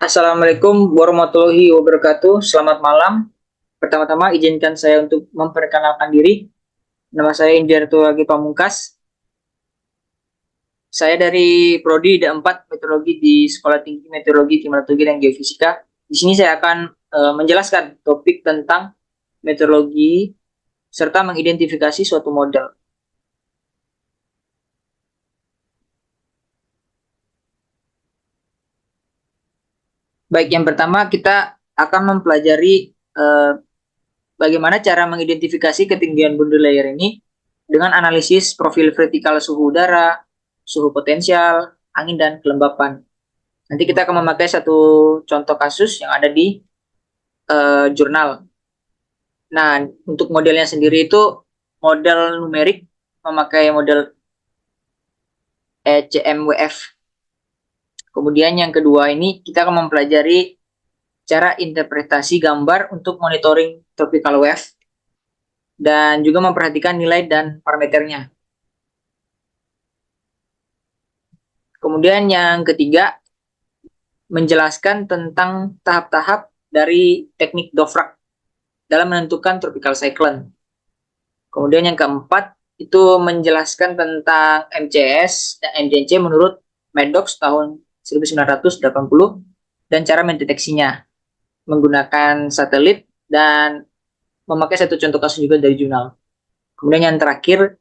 Assalamualaikum warahmatullahi wabarakatuh. Selamat malam. Pertama-tama izinkan saya untuk memperkenalkan diri. Nama saya Indiarto Agi Pamungkas. Saya dari Prodi D4 Meteorologi di Sekolah Tinggi Meteorologi Klimatologi dan Geofisika. Di sini saya akan menjelaskan topik tentang meteorologi serta mengidentifikasi suatu model. Baik, yang pertama kita akan mempelajari bagaimana cara mengidentifikasi ketinggian boundary layer ini dengan analisis profil vertikal suhu udara, suhu potensial, angin, dan kelembapan. Nanti kita akan memakai satu contoh kasus yang ada di jurnal. Nah, untuk modelnya sendiri itu model numerik memakai model ECMWF. Kemudian yang kedua ini kita akan mempelajari cara interpretasi gambar untuk monitoring tropical wave dan juga memperhatikan nilai dan parameternya. Kemudian yang ketiga, menjelaskan tentang tahap-tahap dari teknik Dovrak dalam menentukan tropical cyclone. Kemudian yang keempat, itu menjelaskan tentang MCS dan MCC menurut Maddox tahun 1980 dan cara mendeteksinya menggunakan satelit dan memakai satu contoh kasus juga dari jurnal. Kemudian yang terakhir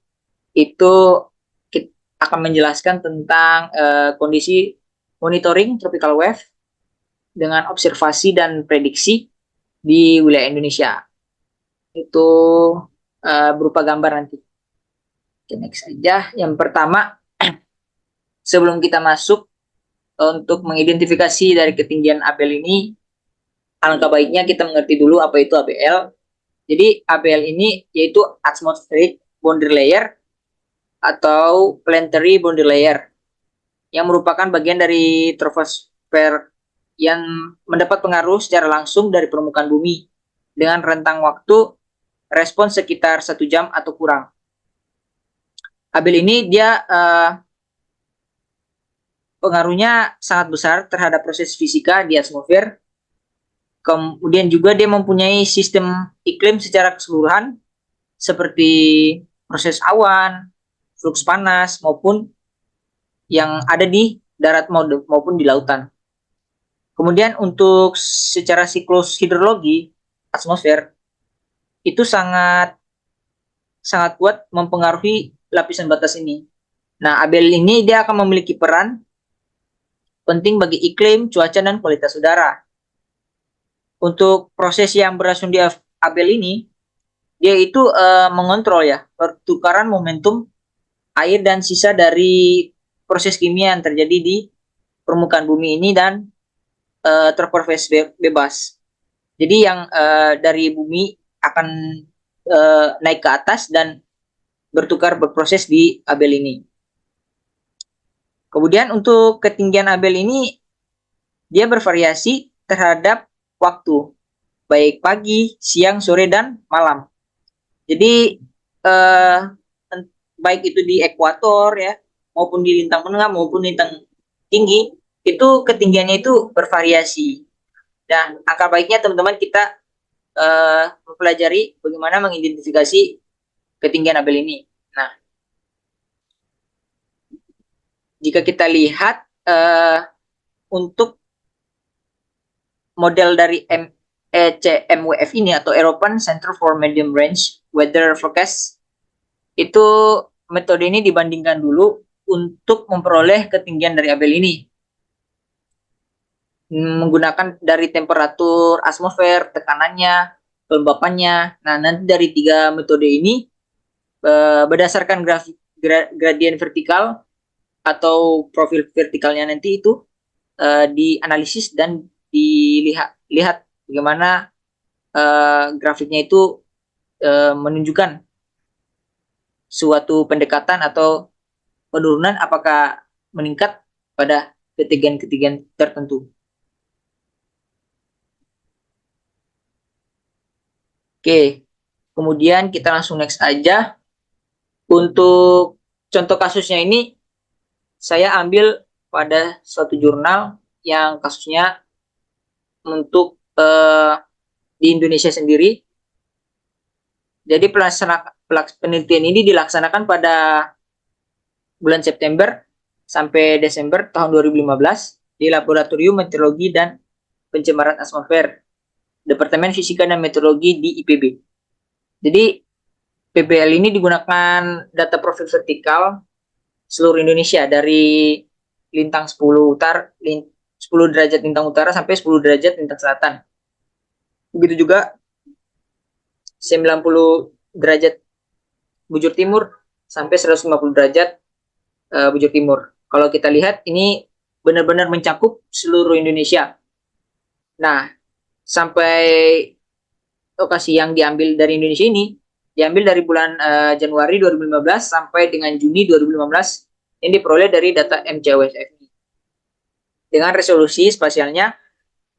itu kita akan menjelaskan tentang kondisi monitoring tropical wave dengan observasi dan prediksi di wilayah Indonesia. Itu berupa gambar nanti. Oke, next saja. Yang pertama, sebelum kita masuk untuk mengidentifikasi dari ketinggian ABL ini, alangkah baiknya kita mengerti dulu apa itu ABL. Jadi ABL ini yaitu atmospheric boundary layer atau planetary boundary layer yang merupakan bagian dari troposfer yang mendapat pengaruh secara langsung dari permukaan bumi dengan rentang waktu respons sekitar 1 jam atau kurang. ABL ini dia pengaruhnya sangat besar terhadap proses fisika di atmosfer. Kemudian juga dia mempunyai sistem iklim secara keseluruhan seperti proses awan, flux panas maupun yang ada di darat maupun di lautan. Kemudian untuk secara siklus hidrologi atmosfer itu sangat kuat mempengaruhi lapisan batas ini. Nah, ABL ini dia akan memiliki peran penting bagi iklim, cuaca, dan kualitas udara. Untuk proses yang berlangsung di ABL ini, dia itu mengontrol ya pertukaran momentum air dan sisa dari proses kimia yang terjadi di permukaan bumi ini dan troposfer bebas. Jadi yang dari bumi akan naik ke atas dan berproses di ABL ini. Kemudian untuk ketinggian ABL ini dia bervariasi terhadap waktu, baik pagi, siang, sore, dan malam. Jadi baik itu di ekuator ya, maupun di lintang menengah maupun lintang tinggi, itu ketinggiannya itu bervariasi. Dan angka baiknya teman-teman kita mempelajari bagaimana mengidentifikasi ketinggian ABL ini. Nah, jika kita lihat untuk model dari ECMWF ini atau European Center for Medium Range Weather Forecast, itu metode ini dibandingkan dulu untuk memperoleh ketinggian dari ABL ini menggunakan dari temperatur atmosfer, tekanannya, kelembapannya. Nah, nanti dari 3 metode ini berdasarkan gradien vertikal atau profil vertikalnya nanti itu dianalisis dan dilihat bagaimana grafiknya itu menunjukkan suatu pendekatan atau penurunan apakah meningkat pada ketinggian-ketinggian tertentu. Oke, kemudian kita langsung next aja. Untuk contoh kasusnya ini saya ambil pada suatu jurnal yang kasusnya untuk di Indonesia sendiri. Jadi penelitian ini dilaksanakan pada bulan September sampai Desember tahun 2015 di Laboratorium Meteorologi dan Pencemaran Atmosfer, Departemen Fisika dan Meteorologi di IPB. Jadi PBL ini digunakan data profil vertikal seluruh Indonesia dari lintang 10 derajat lintang utara sampai 10 derajat lintang selatan. Begitu juga 90 derajat bujur timur sampai 150 derajat bujur timur. Kalau kita lihat ini benar-benar mencakup seluruh Indonesia. Nah, sampai lokasi yang diambil dari Indonesia ini diambil dari bulan Januari 2015 sampai dengan Juni 2015 yang diperoleh dari data MCOSF dengan resolusi spasialnya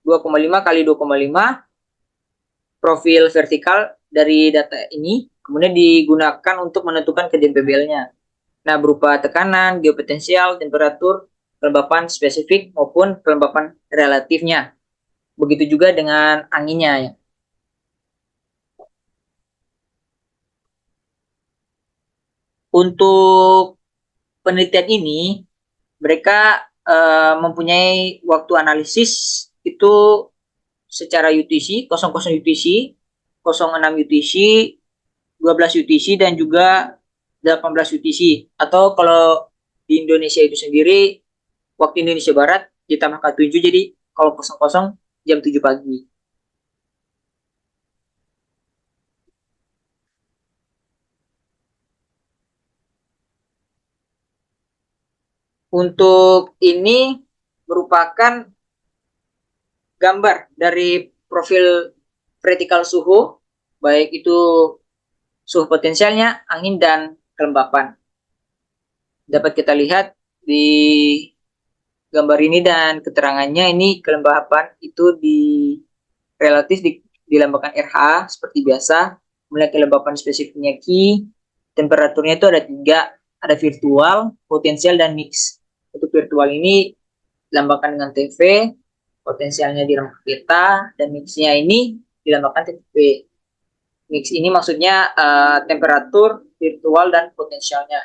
2,5 kali 2,5 profil vertikal dari data ini kemudian digunakan untuk menentukan kejadian PBL-nya. Nah, berupa tekanan, geopotensial, temperatur, kelembapan spesifik maupun kelembapan relatifnya. Begitu juga dengan anginnya ya. Untuk penelitian ini mereka mempunyai waktu analisis itu secara UTC, 00 UTC, 06 UTC, 12 UTC dan juga 18 UTC. Atau kalau di Indonesia itu sendiri waktu Indonesia Barat ditambahkan 7 jadi kalau 00 jam 7 pagi. Untuk ini merupakan gambar dari profil vertikal suhu, baik itu suhu potensialnya, angin, dan kelembapan. Dapat kita lihat di gambar ini dan keterangannya ini kelembapan itu relatif dilambangkan RH seperti biasa. Kemudian kelembapan spesifiknya Q, temperaturnya itu ada 3, ada virtual, potensial, dan mix. Untuk virtual ini dilambangkan dengan TV, potensialnya dilambangkan kita, dan mixnya ini dilambangkan TP. Mix ini maksudnya temperatur, virtual, dan potensialnya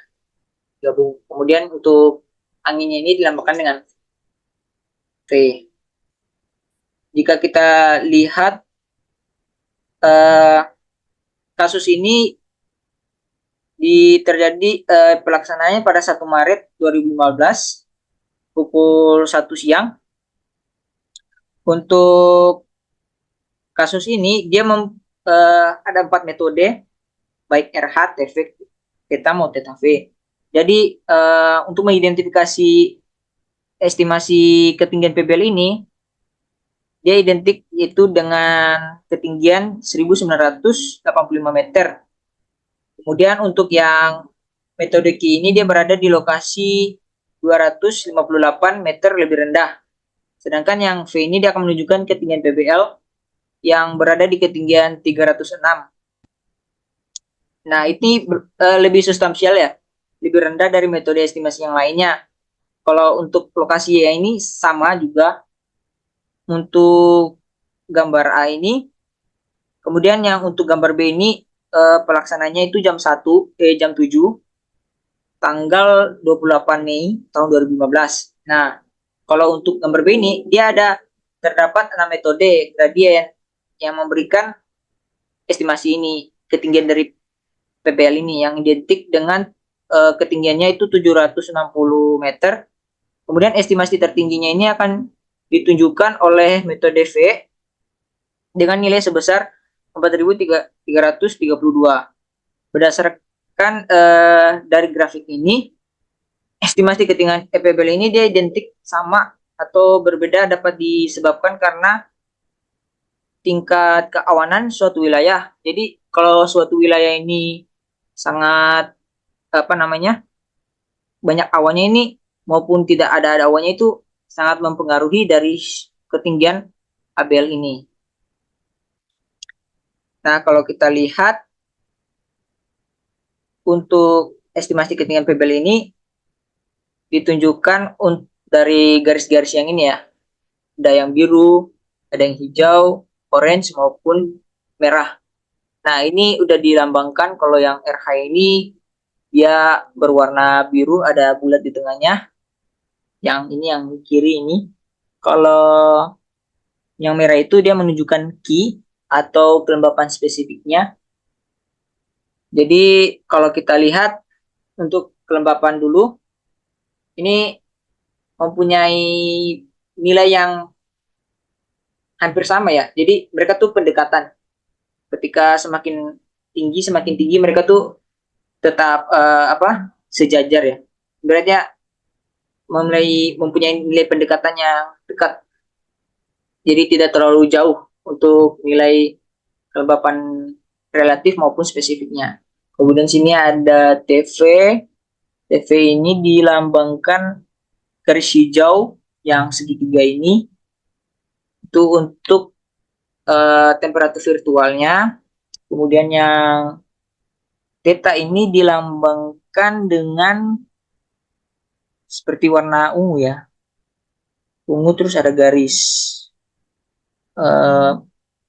gabung. Kemudian untuk anginnya ini dilambangkan dengan V. Jika kita lihat kasus ini terjadi pelaksanaannya pada 1 Maret 2015 pukul 1 siang. Untuk kasus ini dia ada 4 metode baik RH, TV, theta maupun theta V. Jadi untuk mengidentifikasi estimasi ketinggian PBL ini dia identik itu dengan ketinggian 1985 meter. Kemudian untuk yang metode Q ini dia berada di lokasi 258 meter lebih rendah. Sedangkan yang V ini dia akan menunjukkan ketinggian PBL yang berada di ketinggian 306. Nah, ini lebih substansial ya, lebih rendah dari metode estimasi yang lainnya. Kalau untuk lokasi ya ini sama juga. Untuk gambar A ini, kemudian yang untuk gambar B ini pelaksananya itu jam 7 tanggal 28 Mei tahun 2015. Nah, kalau untuk gambar B ini dia terdapat 6 metode gradien yang memberikan estimasi ini ketinggian dari PBL ini yang identik dengan ketinggiannya itu 760 meter. Kemudian estimasi tertingginya ini akan ditunjukkan oleh metode V dengan nilai sebesar 4.332. Berdasarkan dari grafik ini, estimasi ketinggian PBL ini dia identik sama atau berbeda dapat disebabkan karena tingkat keawanan suatu wilayah. Jadi kalau suatu wilayah ini sangat banyak awannya ini maupun tidak ada awannya itu sangat mempengaruhi dari ketinggian ABL ini. Nah, kalau kita lihat untuk estimasi ketinggian PBL ini ditunjukkan dari garis-garis yang ini ya. Ada yang biru, ada yang hijau, orange maupun merah. Nah, ini udah dilambangkan kalau yang RH ini dia berwarna biru, ada bulat di tengahnya. Yang ini yang kiri ini. Kalau yang merah itu dia menunjukkan key atau kelembapan spesifiknya. Jadi kalau kita lihat untuk kelembapan dulu, ini mempunyai nilai yang hampir sama ya. Jadi mereka tuh pendekatan. Ketika semakin tinggi mereka tuh tetap sejajar ya. Berarti mempunyai nilai pendekatan yang dekat. Jadi tidak terlalu jauh untuk nilai kelembapan relatif maupun spesifiknya. Kemudian sini ada TV. TV ini dilambangkan garis hijau yang segitiga ini itu untuk temperatur virtualnya. Kemudian yang theta ini dilambangkan dengan seperti warna ungu ya. Ungu terus ada garis. Eh,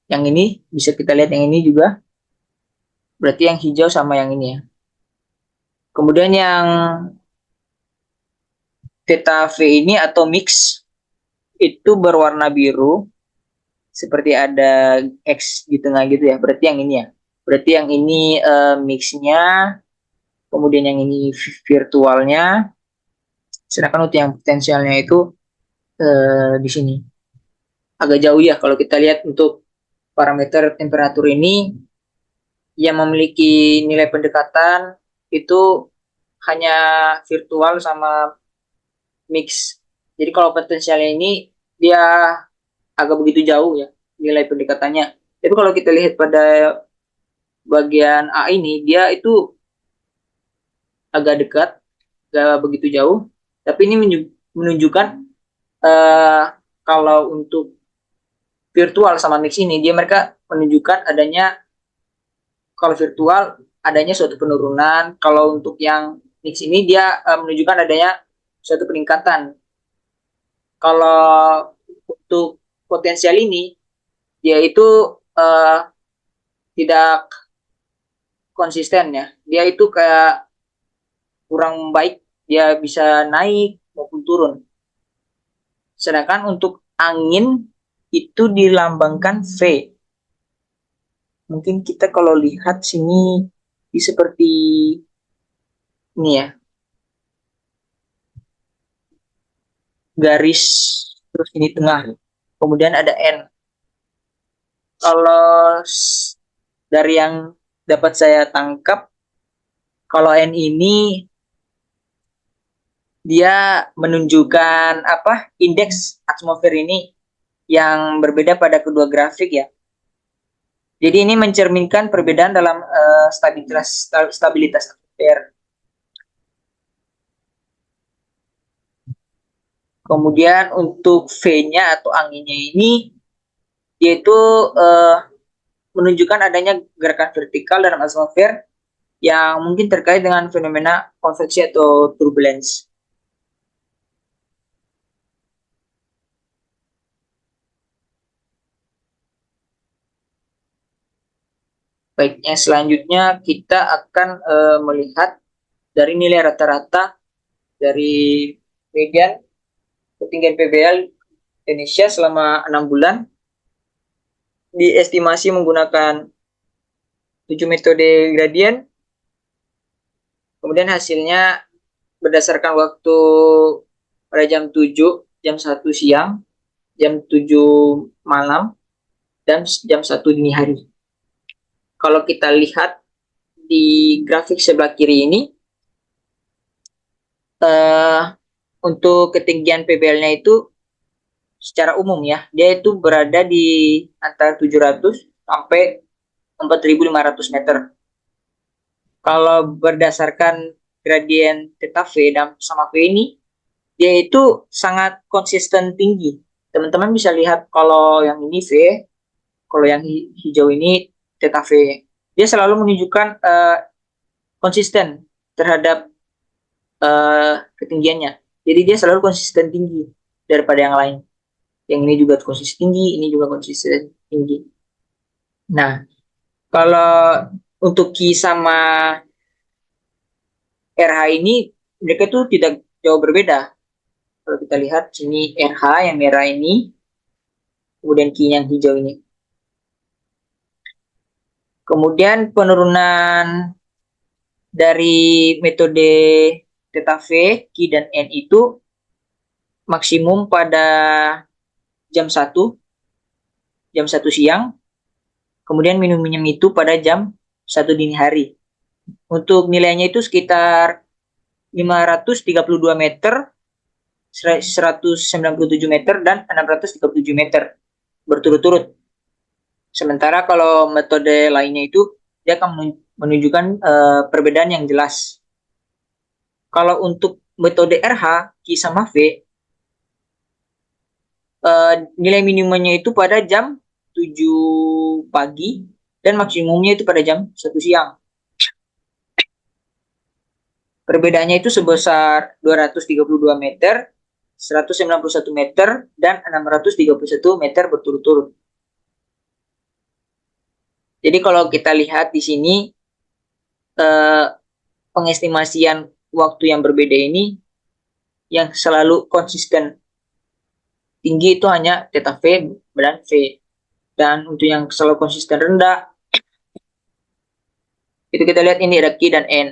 yang ini bisa kita lihat yang ini juga. Berarti yang hijau sama yang ini ya. Kemudian yang theta V ini atau mix itu berwarna biru seperti ada X di tengah gitu ya. Berarti yang ini ya. Berarti yang ini mixnya, kemudian yang ini virtualnya. Sedangkan untuk yang potensialnya itu di sini. Agak jauh ya kalau kita lihat untuk parameter temperatur ini yang memiliki nilai pendekatan itu hanya virtual sama mix. Jadi kalau potensialnya ini dia agak begitu jauh ya nilai pendekatannya. Tapi kalau kita lihat pada bagian A ini dia itu agak dekat, gak begitu jauh. Tapi ini menunjukkan uh, kalau untuk virtual sama mix ini dia mereka menunjukkan adanya kalau virtual adanya suatu penurunan, kalau untuk yang mix ini dia menunjukkan adanya suatu peningkatan. Kalau untuk potensial ini dia itu uh, tidak konsisten ya. Dia itu kayak kurang baik, dia bisa naik maupun turun. Sedangkan untuk angin itu dilambangkan V. Mungkin kita kalau lihat sini di seperti ini ya, garis terus ini tengah. Kemudian ada N. Kalau dari yang dapat saya tangkap, kalau N ini dia menunjukkan apa indeks atmosfer ini yang berbeda pada kedua grafik ya. Jadi ini mencerminkan perbedaan dalam stabilitas atmosfer. Kemudian untuk V-nya atau anginnya ini yaitu menunjukkan adanya gerakan vertikal dalam atmosfer yang mungkin terkait dengan fenomena konveksi atau turbulence. Baiknya selanjutnya kita akan melihat dari nilai rata-rata dari median ketinggian PBL Indonesia selama 6 bulan diestimasi menggunakan 7 metode gradien. Kemudian hasilnya berdasarkan waktu pada jam 7, jam 1 siang, jam 7 malam, dan jam 1 dini hari. Kalau kita lihat di grafik sebelah kiri ini, untuk ketinggian PBL-nya itu secara umum ya, dia itu berada di antara 700 sampai 4.500 meter. Kalau berdasarkan gradien theta V dan sama V ini, dia itu sangat konsisten tinggi. Teman-teman bisa lihat kalau yang ini V, kalau yang hijau ini theta V. Dia selalu menunjukkan konsisten terhadap ketinggiannya. Jadi dia selalu konsisten tinggi daripada yang lain. Yang ini juga konsisten tinggi, ini juga konsisten tinggi. Nah, kalau untuk Ki sama RH ini, mereka tuh tidak jauh berbeda. Kalau kita lihat sini RH yang merah ini, kemudian Ki yang hijau ini. Kemudian penurunan dari metode theta V, Ki dan N itu maksimum pada jam 1 siang, kemudian minimum itu pada jam 1 dini hari. Untuk nilainya itu sekitar 532 meter, 197 meter, dan 637 meter berturut-turut. Sementara kalau metode lainnya itu dia akan menunjukkan perbedaan yang jelas. Kalau untuk metode RH, Q sama V, nilai minimumnya itu pada jam 7 pagi dan maksimumnya itu pada jam 1 siang. Perbedaannya itu sebesar 232 meter, 191 meter, dan 631 meter berturut-turut. Jadi kalau kita lihat di sini, pengestimasian waktu yang berbeda ini yang selalu konsisten. Tinggi itu hanya theta V dan V. Dan untuk yang selalu konsisten rendah, itu kita lihat ini ada Q dan N.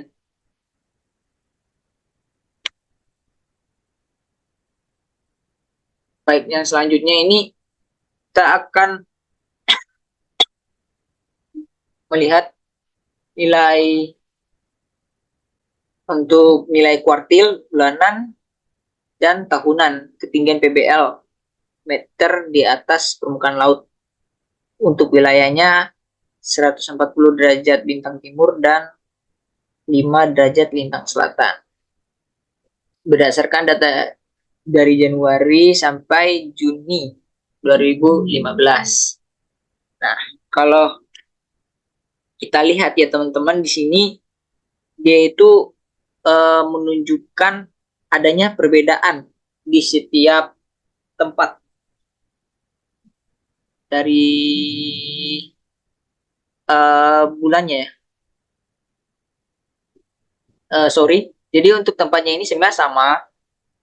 Baik, yang selanjutnya ini kita akan melihat nilai untuk nilai kuartil, bulanan, dan tahunan ketinggian PBL meter di atas permukaan laut. Untuk wilayahnya 140 derajat lintang timur dan 5 derajat lintang selatan. Berdasarkan data dari Januari sampai Juni 2015. Nah, kalau kita lihat ya teman-teman di sini, dia itu menunjukkan adanya perbedaan di setiap tempat dari bulannya ya. Sorry, jadi untuk tempatnya ini sebenarnya sama,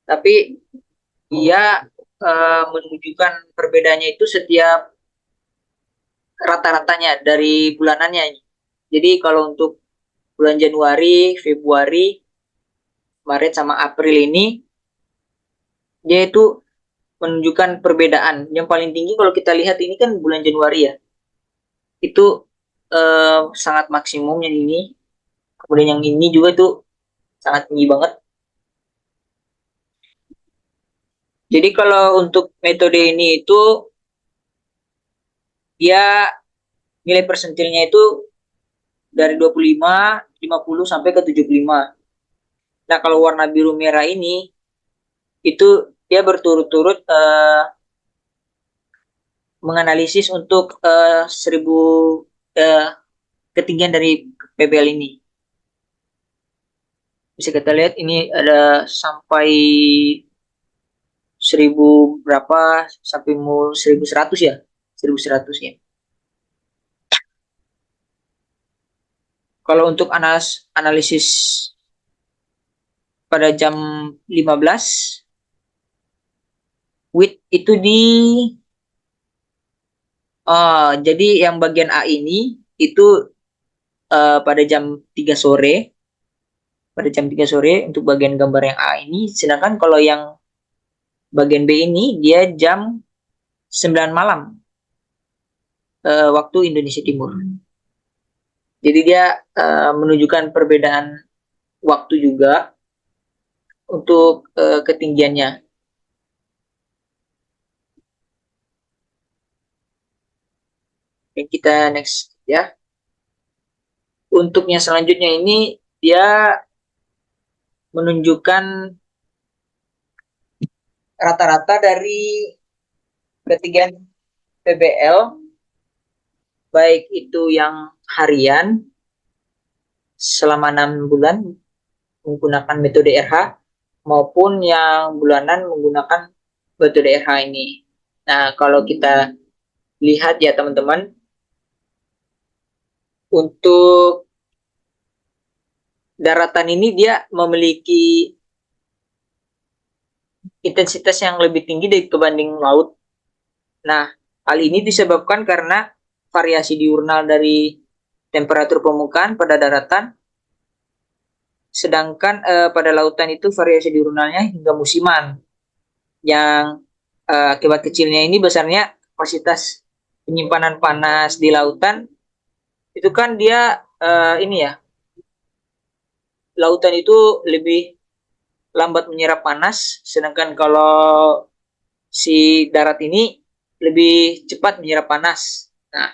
tapi dia menunjukkan perbedaannya itu setiap rata-ratanya dari bulanannya. Jadi kalau untuk bulan Januari, Februari, Maret sama April ini, dia itu menunjukkan perbedaan. Yang paling tinggi kalau kita lihat ini kan bulan Januari ya, itu sangat maksimum yang ini. Kemudian yang ini juga tuh sangat tinggi banget. Jadi kalau untuk metode ini itu dia nilai persentilnya itu dari 25, 50 sampai ke 75. Nah, kalau warna biru merah ini itu dia berturut-turut menganalisis untuk 1000 uh, ketinggian dari PBL ini. Bisa kita lihat ini ada sampai 1000 berapa sampai 1100 ya, 1100 ya. Kalau untuk analisis pada jam 15, width itu jadi yang bagian A ini itu pada jam 3 sore, untuk bagian gambar yang A ini, sedangkan kalau yang bagian B ini dia jam 9 malam waktu Indonesia Timur. Jadi dia menunjukkan perbedaan waktu juga untuk ketinggiannya. Oke, kita next ya. Untuk yang selanjutnya ini dia menunjukkan rata-rata dari ketinggian PBL, baik itu yang harian selama 6 bulan menggunakan metode RH maupun yang bulanan menggunakan metode RH ini. Nah, kalau kita lihat ya teman-teman, untuk daratan ini dia memiliki intensitas yang lebih tinggi dibanding laut. Nah, hal ini disebabkan karena variasi diurnal dari temperatur permukaan pada daratan, sedangkan pada lautan itu variasi diurnalnya hingga musiman. Yang akibat kecilnya ini besarnya kapasitas penyimpanan panas di lautan itu kan dia ini ya, lautan itu lebih lambat menyerap panas, sedangkan kalau si darat ini lebih cepat menyerap panas. Nah,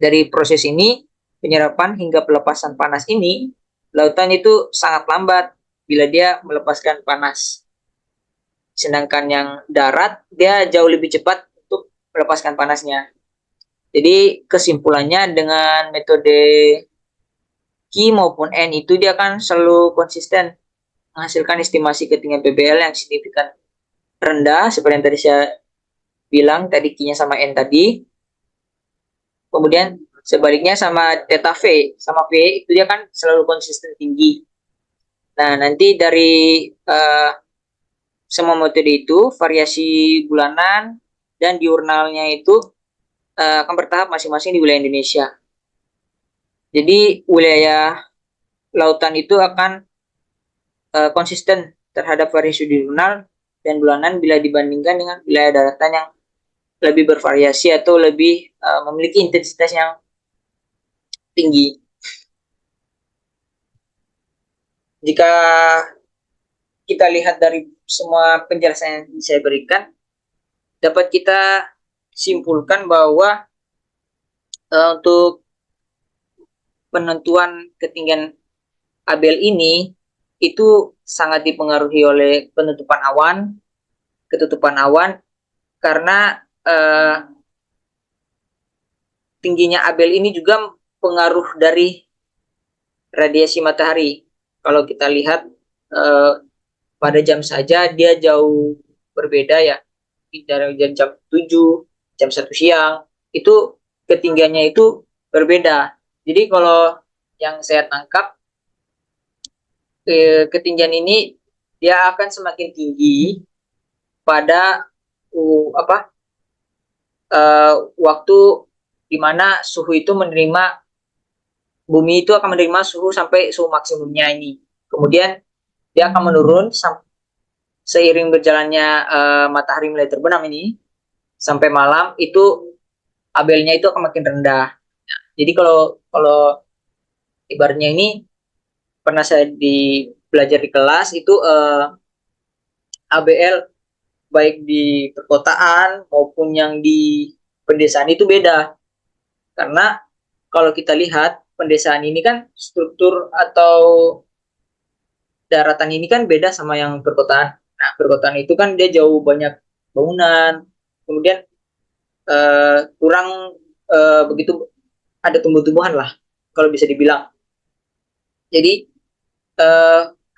dari proses ini, penyerapan hingga pelepasan panas ini, lautan itu sangat lambat bila dia melepaskan panas. Sedangkan yang darat, dia jauh lebih cepat untuk melepaskan panasnya. Jadi kesimpulannya dengan metode Q maupun N itu dia kan selalu konsisten menghasilkan estimasi ketinggian PBL yang signifikan rendah seperti yang tadi saya bilang tadi Q-nya sama N tadi. Kemudian sebaliknya sama theta V, sama V itu dia kan selalu konsisten tinggi. Nah, nanti dari semua metode itu variasi bulanan dan diurnalnya itu akan bertahap masing-masing di wilayah Indonesia. Jadi wilayah lautan itu akan konsisten terhadap variasi diurnal dan bulanan bila dibandingkan dengan wilayah daratan yang lebih bervariasi atau lebih memiliki intensitas yang tinggi. Jika kita lihat dari semua penjelasan yang saya berikan, dapat kita simpulkan bahwa untuk penentuan ketinggian Abel ini itu sangat dipengaruhi oleh ketutupan awan, karena tingginya Abel ini juga pengaruh dari radiasi matahari. Kalau kita lihat pada jam saja dia jauh berbeda ya. Dari jam 7, jam 1 siang, itu ketinggiannya itu berbeda. Jadi kalau yang saya tangkap, ketinggian ini dia akan semakin tinggi pada waktu di mana suhu itu bumi itu akan menerima suhu sampai suhu maksimumnya ini. Kemudian dia akan menurun seiring berjalannya matahari mulai terbenam ini sampai malam itu Abelnya itu akan makin rendah. Jadi kalau kalau ibaratnya ini pernah saya belajar di kelas itu ABL baik di perkotaan maupun yang di pedesaan itu beda. Karena kalau kita lihat pedesaan ini kan struktur atau daratan ini kan beda sama yang perkotaan. Nah, perkotaan itu kan dia jauh banyak bangunan, kemudian kurang begitu ada tumbuh-tumbuhan lah kalau bisa dibilang. Jadi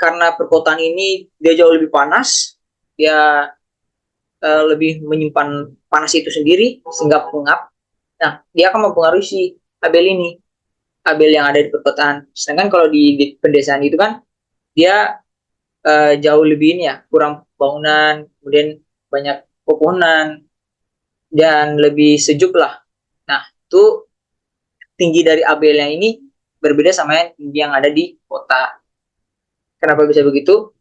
karena perkotaan ini dia jauh lebih panas, dia lebih menyimpan panas itu sendiri sehingga pengap. Nah, dia akan mempengaruhi si Abel ini, Abel yang ada di perkotaan. Sedangkan kalau di pedesaan itu kan dia jauh lebih ini ya, kurang bangunan, kemudian banyak pepohonan dan lebih sejuk lah. Nah, itu tinggi dari Abel yang ini berbeda sama yang tinggi yang ada di kota. Kenapa bisa begitu?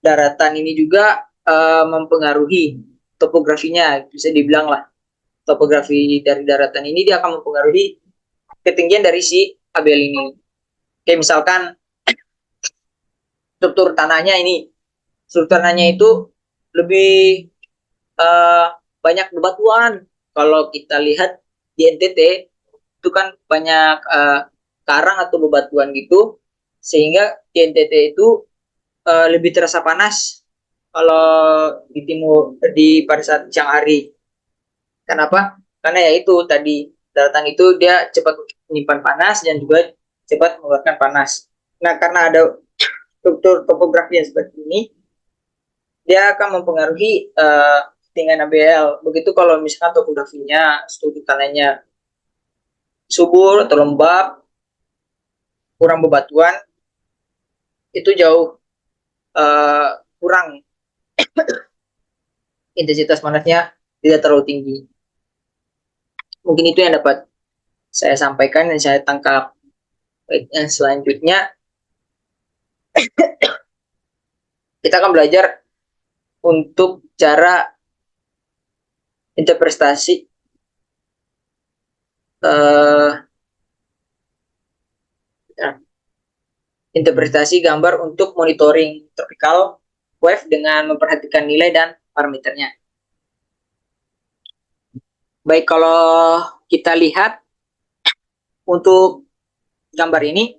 Daratan ini juga mempengaruhi topografinya, bisa dibilang lah. Topografi dari daratan ini dia akan mempengaruhi ketinggian dari si Abel ini. Kayak misalkan struktur tanahnya ini, struktur tanahnya itu lebih banyak bebatuan. Kalau kita lihat di NTT itu kan banyak karang atau bebatuan gitu, sehingga di NTT itu lebih terasa panas kalau di timur pada saat siang hari. Kenapa? Karena ya itu tadi daratan itu dia cepat menyimpan panas dan juga cepat mengeluarkan panas. Nah, karena ada struktur topografi yang seperti ini, dia akan mempengaruhi dengan ABL. Begitu kalau misalkan topografinya, struktur tanahnya subur atau lembab, kurang bebatuan, itu jauh kurang, intensitas panasnya tidak terlalu tinggi. Mungkin itu yang dapat saya sampaikan dan saya tangkap. Baik, yang selanjutnya kita akan belajar untuk cara interpretasi interpretasi gambar untuk monitoring tropical wave dengan memperhatikan nilai dan parameternya. Baik, kalau kita lihat untuk gambar ini,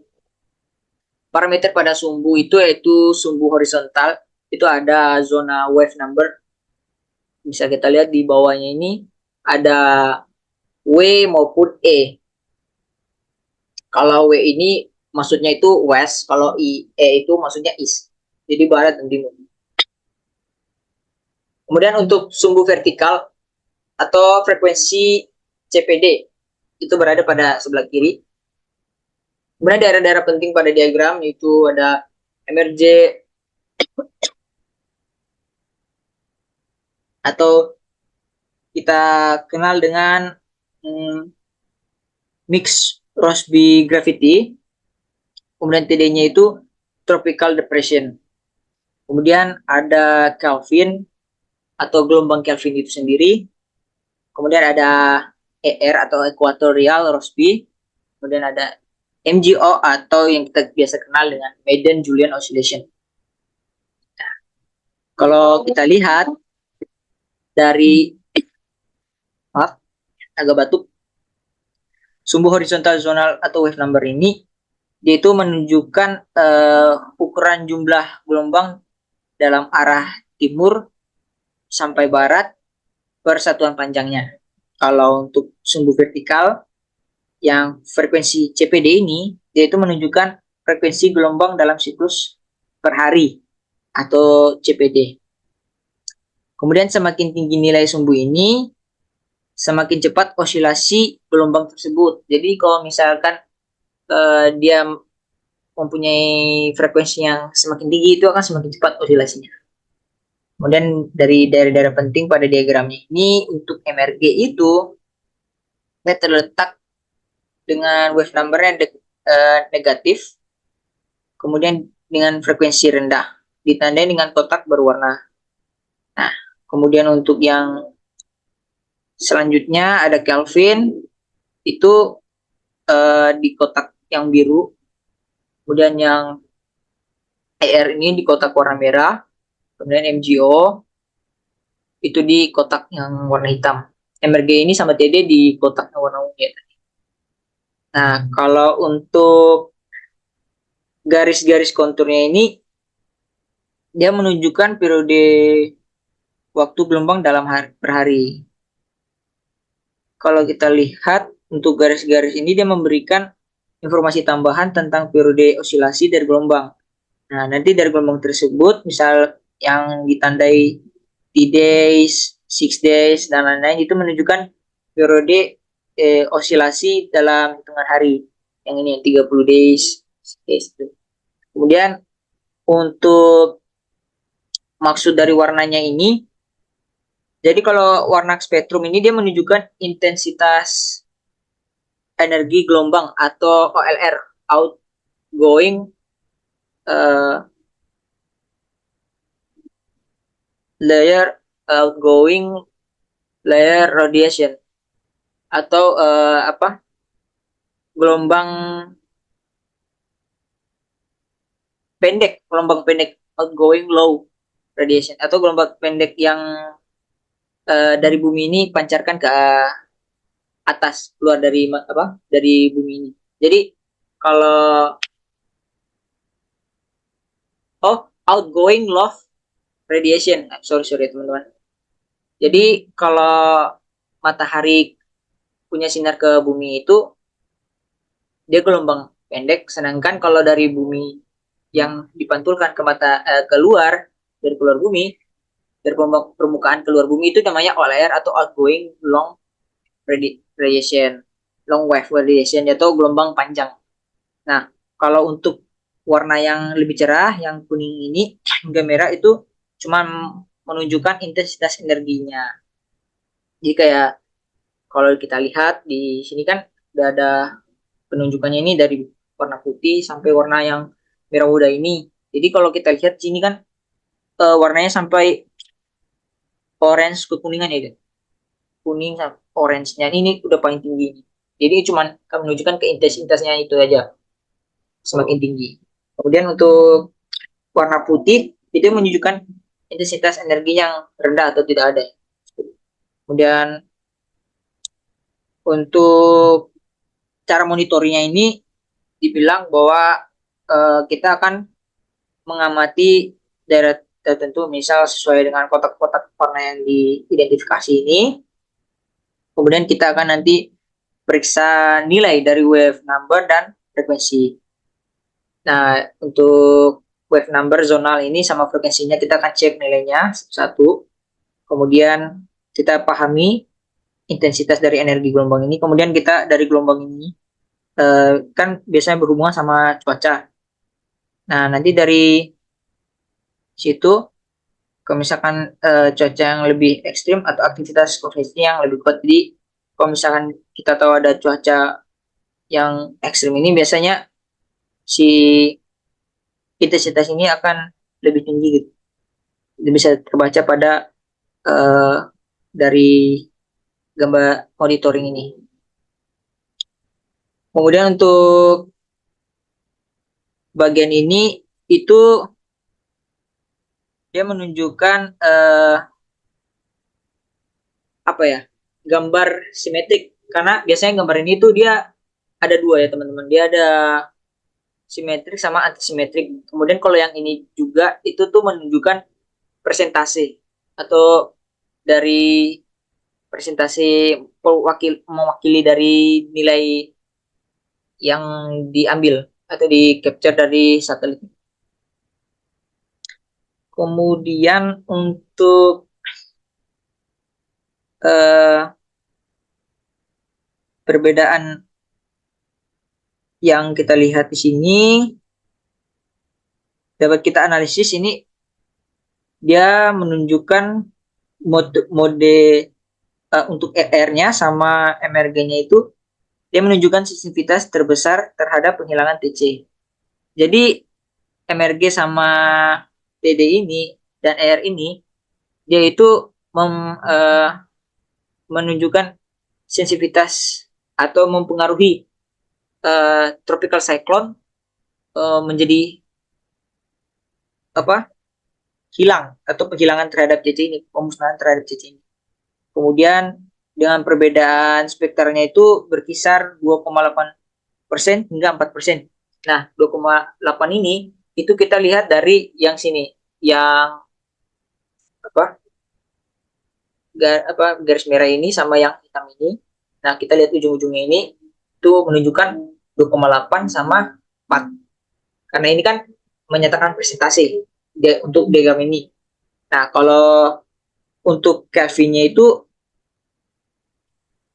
parameter pada sumbu itu yaitu sumbu horizontal, itu ada zona wave number. Bisa kita lihat di bawahnya ini ada W maupun E. Kalau W ini maksudnya itu west, kalau E itu maksudnya east. Jadi barat dan timur. Kemudian untuk sumbu vertikal atau frekuensi CPD itu berada pada sebelah kiri. Kemudian daerah-daerah penting pada diagram yaitu ada MRJ atau kita kenal dengan mix Rossby gravity. Kemudian TD-nya itu tropical depression. Kemudian ada Kelvin atau gelombang Kelvin itu sendiri. Kemudian ada ER atau equatorial Rossby. Kemudian ada MGO atau yang kita biasa kenal dengan Madden-Julian oscillation. Nah, kalau kita lihat dari agak batuk, sumbu horizontal zonal atau wave number ini dia itu menunjukkan ukuran jumlah gelombang dalam arah timur sampai barat per satuan panjangnya. Kalau untuk sumbu vertikal yang frekuensi CPD ini, dia itu menunjukkan frekuensi gelombang dalam siklus per hari atau CPD. Kemudian semakin tinggi nilai sumbu ini, semakin cepat osilasi gelombang tersebut. Jadi kalau misalkan dia mempunyai frekuensi yang semakin tinggi, itu akan semakin cepat osilasinya. Kemudian dari daerah-daerah penting pada diagramnya ini, untuk MRG itu terletak dengan wave number-nya negatif, kemudian dengan frekuensi rendah, ditandai dengan kotak berwarna. Nah, kemudian untuk yang selanjutnya ada Kelvin, itu di kotak yang biru, kemudian yang ER ini di kotak warna merah, kemudian MGO itu di kotak yang warna hitam. MRG ini sama TD di kotak yang warna ungu. Nah, kalau untuk garis-garis konturnya ini, dia menunjukkan periode waktu gelombang dalam per hari. Kalau kita lihat untuk garis-garis ini, dia memberikan informasi tambahan tentang periode osilasi dari gelombang. Nah, nanti dari gelombang tersebut, misal yang ditandai D-days, 6 days, dan lain-lain, itu menunjukkan periode osilasi dalam hitungan hari. Yang ini yang 30 days. Kemudian untuk maksud dari warnanya ini, jadi kalau warna spektrum ini dia menunjukkan intensitas energi gelombang atau OLR, outgoing layer, outgoing layer radiation, atau gelombang gelombang pendek, outgoing low radiation, atau gelombang pendek yang dari bumi ini pancarkan ke atas, keluar dari bumi ini. Jadi kalau outgoing low radiation, sorry teman-teman. Jadi kalau matahari punya sinar ke bumi itu dia gelombang pendek, sedangkan kalau dari bumi yang dipantulkan ke keluar dari keluar bumi dari permukaan keluar bumi itu namanya OLR atau outgoing long radiation, long wave radiation atau gelombang panjang. Nah, kalau untuk warna yang lebih cerah, yang kuning ini hingga merah itu cuma menunjukkan intensitas energinya. Jadi kayak kalau kita lihat di sini kan udah ada penunjukannya ini dari warna putih sampai warna yang merah muda ini. Jadi kalau kita lihat sini kan warnanya sampai orange kekuningan ya, kuning sama orange-nya ini udah paling tinggi. Jadi cuma menunjukkan ke intensitasnya itu aja semakin tinggi. Kemudian untuk warna putih itu menunjukkan intensitas energi yang rendah atau tidak ada. Kemudian untuk cara monitoringnya ini dibilang bahwa kita akan mengamati daerah tertentu, misal sesuai dengan kotak-kotak warna yang diidentifikasi ini. Kemudian kita akan nanti periksa nilai dari wave number dan frekuensi. Nah, untuk wave number zonal ini sama frekuensinya kita akan cek nilainya satu. Kemudian kita pahami intensitas dari energi gelombang ini. Kemudian kita dari gelombang ini kan biasanya berhubungan sama cuaca. Nah, nanti dari situ, kalau misalkan cuaca yang lebih ekstrim atau aktivitas konveksi yang lebih kuat, jadi kalau misalkan kita tahu ada cuaca yang ekstrim ini, biasanya si intensitas ini akan lebih tinggi gitu. Itu bisa terbaca pada uh, dari gambar monitoring ini. Kemudian untuk bagian ini itu dia menunjukkan apa ya, gambar simetrik, karena biasanya gambar ini tuh dia ada dua ya teman-teman, dia ada simetrik sama antisimetrik. Kemudian kalau yang ini juga itu tuh menunjukkan presentasi atau dari presentasi mewakili dari nilai yang diambil atau di capture dari satelit. Kemudian untuk perbedaan yang kita lihat di sini dapat kita analisis, ini dia menunjukkan mode untuk ER-nya sama MRG-nya itu dia menunjukkan sensitivitas terbesar terhadap penghilangan TC. Jadi MRG sama TD ini dan ER ini dia itu menunjukkan sensitivitas atau mempengaruhi tropical cyclone menjadi apa, hilang atau penghilangan terhadap CC ini, pemusnahan terhadap CC ini. Kemudian dengan perbedaan spektralnya itu berkisar 2,8% hingga 4%. Nah, 2,8 ini itu kita lihat dari yang sini, yang apa, garis merah ini sama yang hitam ini. Nah, kita lihat ujung-ujungnya ini itu menunjukkan 2,8 sama 4. Karena ini kan menyatakan presentasi untuk diagram ini. Nah, kalau untuk Kelvin-nya itu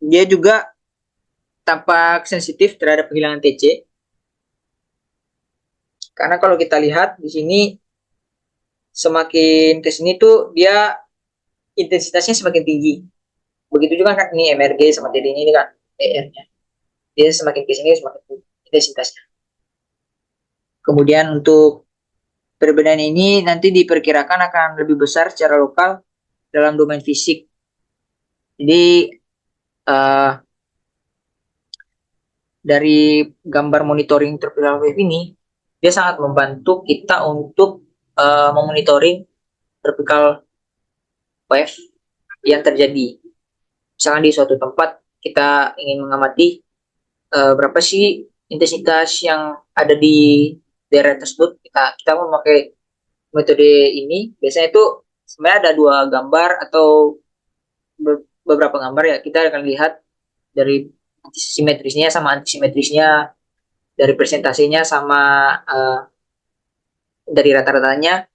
dia juga tampak sensitif terhadap penghilangan TC. Karena kalau kita lihat di sini semakin ke sini tuh dia intensitasnya semakin tinggi. Begitu juga kan ini MRG sama TD ini kan ER-nya. Dia semakin ke sini semakin tinggi intensitasnya. Kemudian untuk perbedaan ini nanti diperkirakan akan lebih besar secara lokal dalam domain fisik. Jadi dari gambar monitoring terpilar wave ini dia sangat membantu kita untuk memonitoring vertical wave yang terjadi. Misalkan di suatu tempat kita ingin mengamati berapa sih intensitas yang ada di daerah tersebut, kita memakai metode ini. Biasanya itu sebenarnya ada dua gambar atau beberapa gambar ya, kita akan lihat dari simetrisnya sama antisimetrisnya, dari presentasinya sama dari rata-ratanya.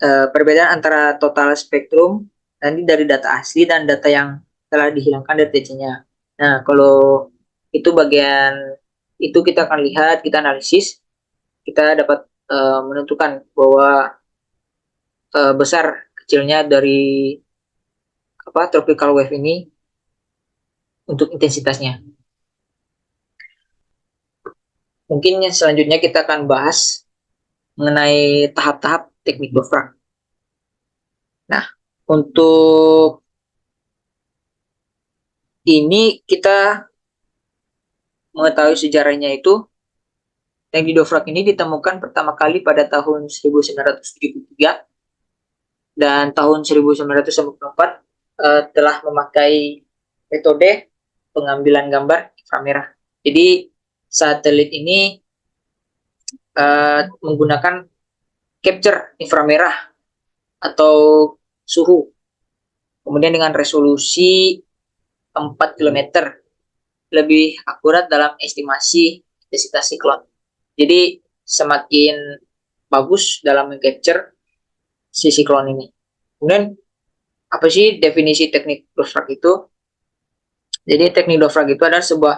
perbedaan antara total spektrum nanti dari data asli dan data yang telah dihilangkan dari TC-nya. Nah, kalau itu bagian itu kita akan lihat, kita analisis, kita dapat menentukan bahwa besar kecilnya dari tropical wave ini untuk intensitasnya. Mungkin selanjutnya kita akan bahas mengenai tahap-tahap teknik Dovrak. Nah, untuk ini kita mengetahui sejarahnya itu, teknik Dovrak ini ditemukan pertama kali pada tahun 1973 dan tahun 1994 telah memakai metode pengambilan gambar inframerah. Jadi satelit ini menggunakan capture inframerah atau suhu. Kemudian dengan resolusi 4 km lebih akurat dalam estimasi intensitas siklon. Jadi semakin bagus dalam mengcapture si siklon ini. Kemudian apa sih definisi teknik Dovrak itu? Jadi teknik Dovrak itu adalah sebuah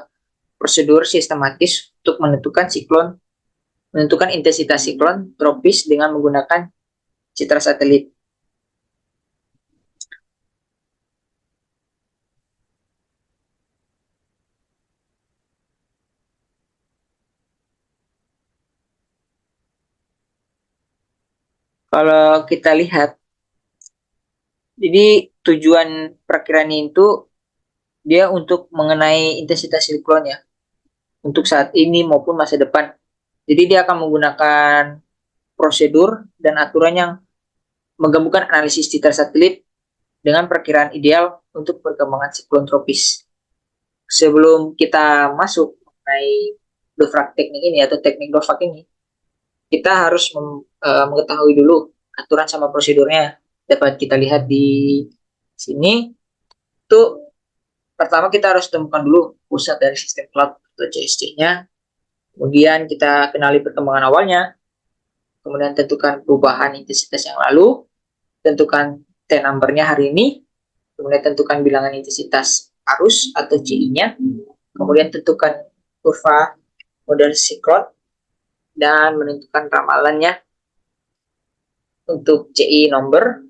prosedur sistematis untuk menentukan intensitas siklon tropis dengan menggunakan citra satelit. Kalau kita lihat, jadi tujuan perakiraan itu dia untuk mengenai intensitas siklon ya, untuk saat ini maupun masa depan. Jadi dia akan menggunakan prosedur dan aturan yang menggabungkan analisis citra satelit dengan perkiraan ideal untuk perkembangan siklon tropis. Sebelum kita masuk mengenai Dovrak teknik ini atau teknik Dovrak ini, kita harus mengetahui dulu aturan sama prosedurnya. Dapat kita lihat di sini. Itu pertama kita harus temukan dulu pusat dari sistem cloud atau CSC-nya. Kemudian kita kenali perkembangan awalnya. Kemudian tentukan perubahan intensitas yang lalu. Tentukan T-number-nya hari ini. Kemudian tentukan bilangan intensitas arus atau CI-nya. Kemudian tentukan kurva model siklon dan menentukan ramalannya untuk CI number.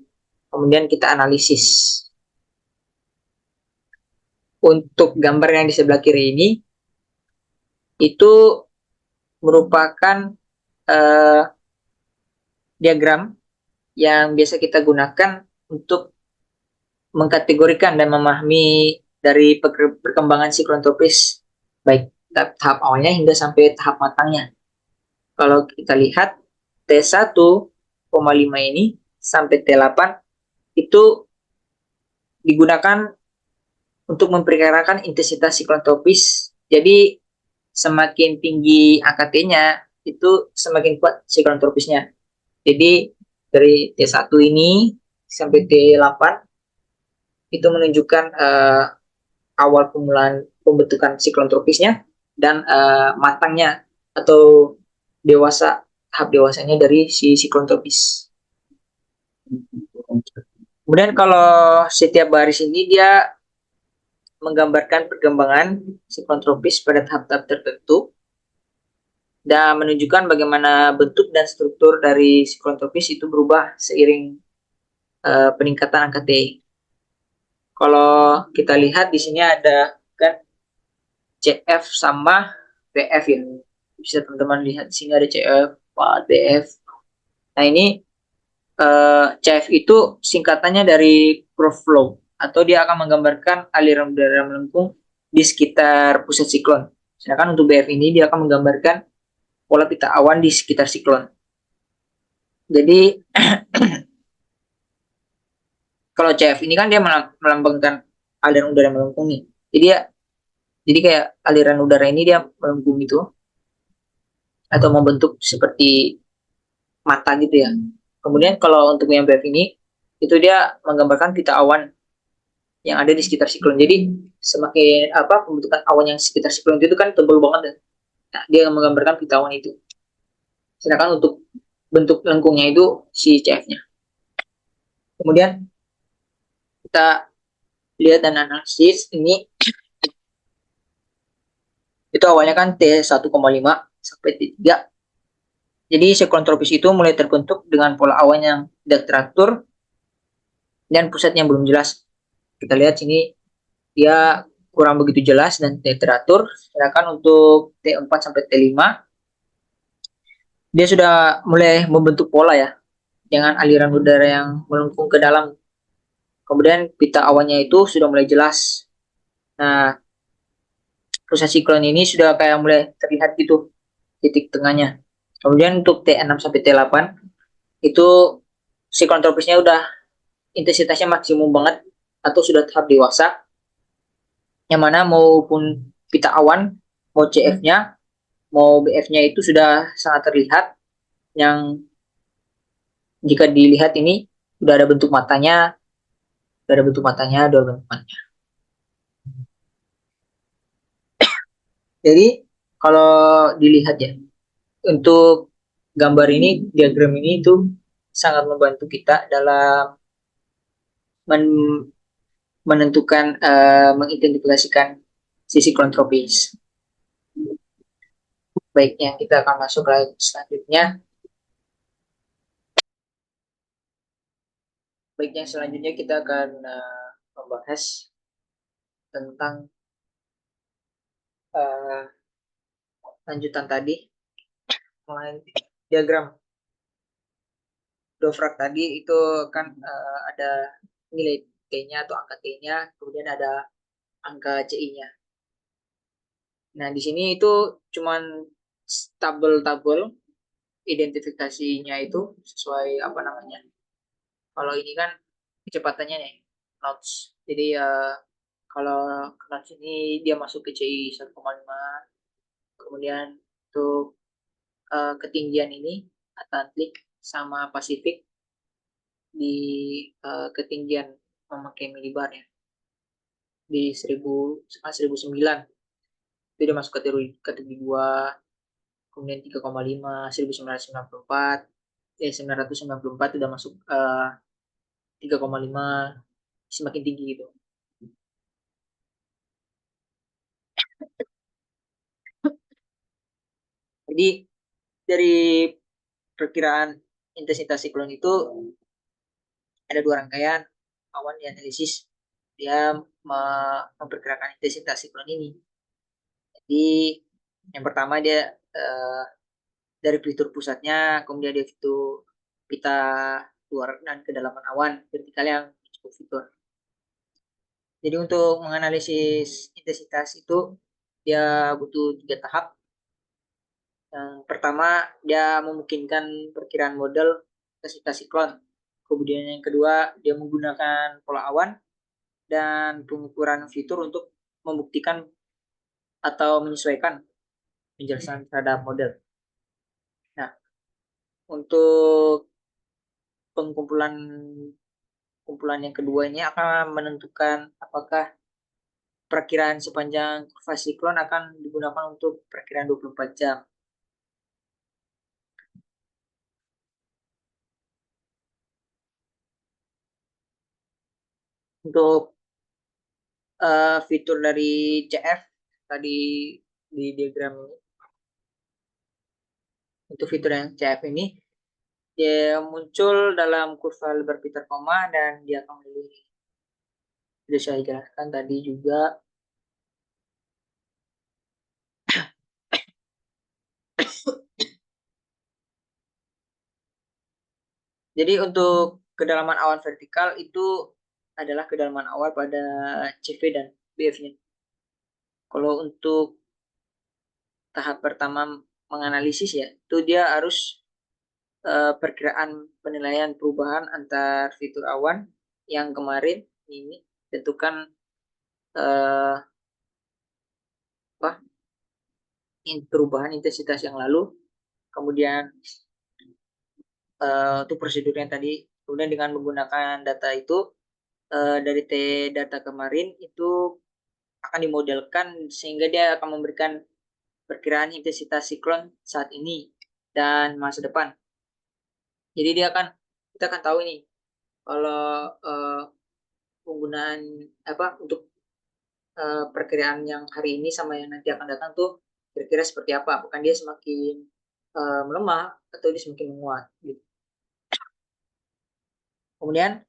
Kemudian kita analisis. Untuk gambar yang di sebelah kiri ini itu merupakan diagram yang biasa kita gunakan untuk mengkategorikan dan memahami dari perkembangan siklon tropis baik tahap awalnya hingga sampai tahap matangnya. Kalau kita lihat T1,5 ini sampai T8 itu digunakan untuk memperkirakan intensitas siklon tropis. Jadi semakin tinggi angka T-nya itu semakin kuat siklon tropisnya. Jadi dari T1 ini sampai T8 itu menunjukkan awal permulaan pembentukan siklon tropisnya dan matangnya atau tahap dewasanya dari si siklon tropis. Kemudian kalau setiap baris ini dia menggambarkan perkembangan siklon tropis pada tahap-tahap tertentu dan menunjukkan bagaimana bentuk dan struktur dari siklon tropis itu berubah seiring peningkatan angka T. Kalau kita lihat di sini ada kan CF sama BF ya. Bisa teman-teman lihat di sini ada CF, BF. Nah ini CF itu singkatannya dari curve flow atau dia akan menggambarkan aliran udara melengkung di sekitar pusat siklon. Sedangkan untuk BF ini dia akan menggambarkan pola pita awan di sekitar siklon. Jadi kalau CF ini kan dia melambangkan aliran udara melengkung nih. Jadi kayak aliran udara ini dia melengkung itu atau membentuk seperti mata gitu ya. Kemudian kalau untuk yang BF ini itu dia menggambarkan pita awan yang ada di sekitar siklon. Jadi semakin pembentukan awan yang sekitar siklon itu kan tebal banget. Nah, dia menggambarkan pita awan itu. Sedangkan untuk bentuk lengkungnya itu si CF-nya. Kemudian kita lihat dan analisis ini, itu awalnya kan T1,5 sampai T3. Jadi siklon tropis itu mulai terbentuk dengan pola awan yang tidak teratur dan pusat yang belum jelas. Kita lihat sini dia kurang begitu jelas dan tidak teratur. Sedangkan untuk T4 sampai T5 dia sudah mulai membentuk pola ya, dengan aliran udara yang melengkung ke dalam. Kemudian pita awannya itu sudah mulai jelas. Nah, pusat siklon ini sudah kayak mulai terlihat gitu titik tengahnya. Kemudian untuk T6 sampai T8 itu siklon tropisnya udah intensitasnya maksimum banget atau sudah tahap dewasa, yang mana maupun pita awan, mau CF-nya, mau BF-nya itu sudah sangat terlihat, yang jika dilihat ini sudah ada bentuk matanya, sudah ada bentuk matanya, sudah ada bentuk matanya. Jadi kalau dilihat ya, untuk gambar ini, diagram ini itu sangat membantu kita dalam men menentukan, mengidentifikasikan sisi krontropis. Baiknya kita akan masuk ke selanjutnya. Baiknya selanjutnya kita akan membahas tentang uh, lanjutan tadi mengenai diagram Dovrak tadi. Itu kan ada nilai T-nya atau angka T-nya, kemudian ada angka CI-nya. Nah, di sini itu cuman tabel-tabel identifikasinya itu sesuai apa namanya. Kalau ini kan kecepatannya nih, knots. Jadi kalau knots ini dia masuk ke CI 1,5. Kemudian untuk ketinggian ini Atlantik sama Pasifik di ketinggian memakai milibar ya, di 1009 itu dia masuk kategori 2. Kemudian 3,5 1994, 994 udah masuk 3,5, semakin tinggi gitu. Jadi dari perkiraan intensitas siklon itu ada dua rangkaian awan dianalisis, dia memperkirakan intensitas siklon ini. Jadi yang pertama dia dari fitur pusatnya, kemudian dia fitur pita luar dan kedalaman awan vertikal yang cukup fitur. Jadi untuk menganalisis intensitas itu dia butuh 3 tahap. Yang pertama dia memungkinkan perkiraan model intensitas siklon. Kemudian yang kedua dia menggunakan pola awan dan pengukuran fitur untuk membuktikan atau menyesuaikan penjelasan terhadap model. Nah, untuk pengumpulan kumpulan yang kedua ini akan menentukan apakah perkiraan sepanjang kurva siklon akan digunakan untuk perkiraan 24 jam. Untuk fitur dari CF tadi di diagram ini, untuk fitur yang CF ini dia muncul dalam kurva lebar Peter koma dan dia akan memilih, sudah saya jelaskan tadi juga. Jadi untuk kedalaman awan vertikal itu adalah kedalaman awan pada CV dan BF-nya. Kalau untuk tahap pertama menganalisis ya, itu dia harus perkiraan penilaian perubahan antar fitur awan yang kemarin ini tentukan uh, apa perubahan intensitas yang lalu, kemudian untuk prosedurnya tadi, kemudian dengan menggunakan data itu dari data kemarin itu akan dimodelkan sehingga dia akan memberikan perkiraan intensitas siklon saat ini dan masa depan. Jadi kita akan tahu ini kalau penggunaan untuk perkiraan yang hari ini sama yang nanti akan datang tuh kira-kira seperti apa? Apakah dia semakin melemah atau dia semakin menguat gitu. Kemudian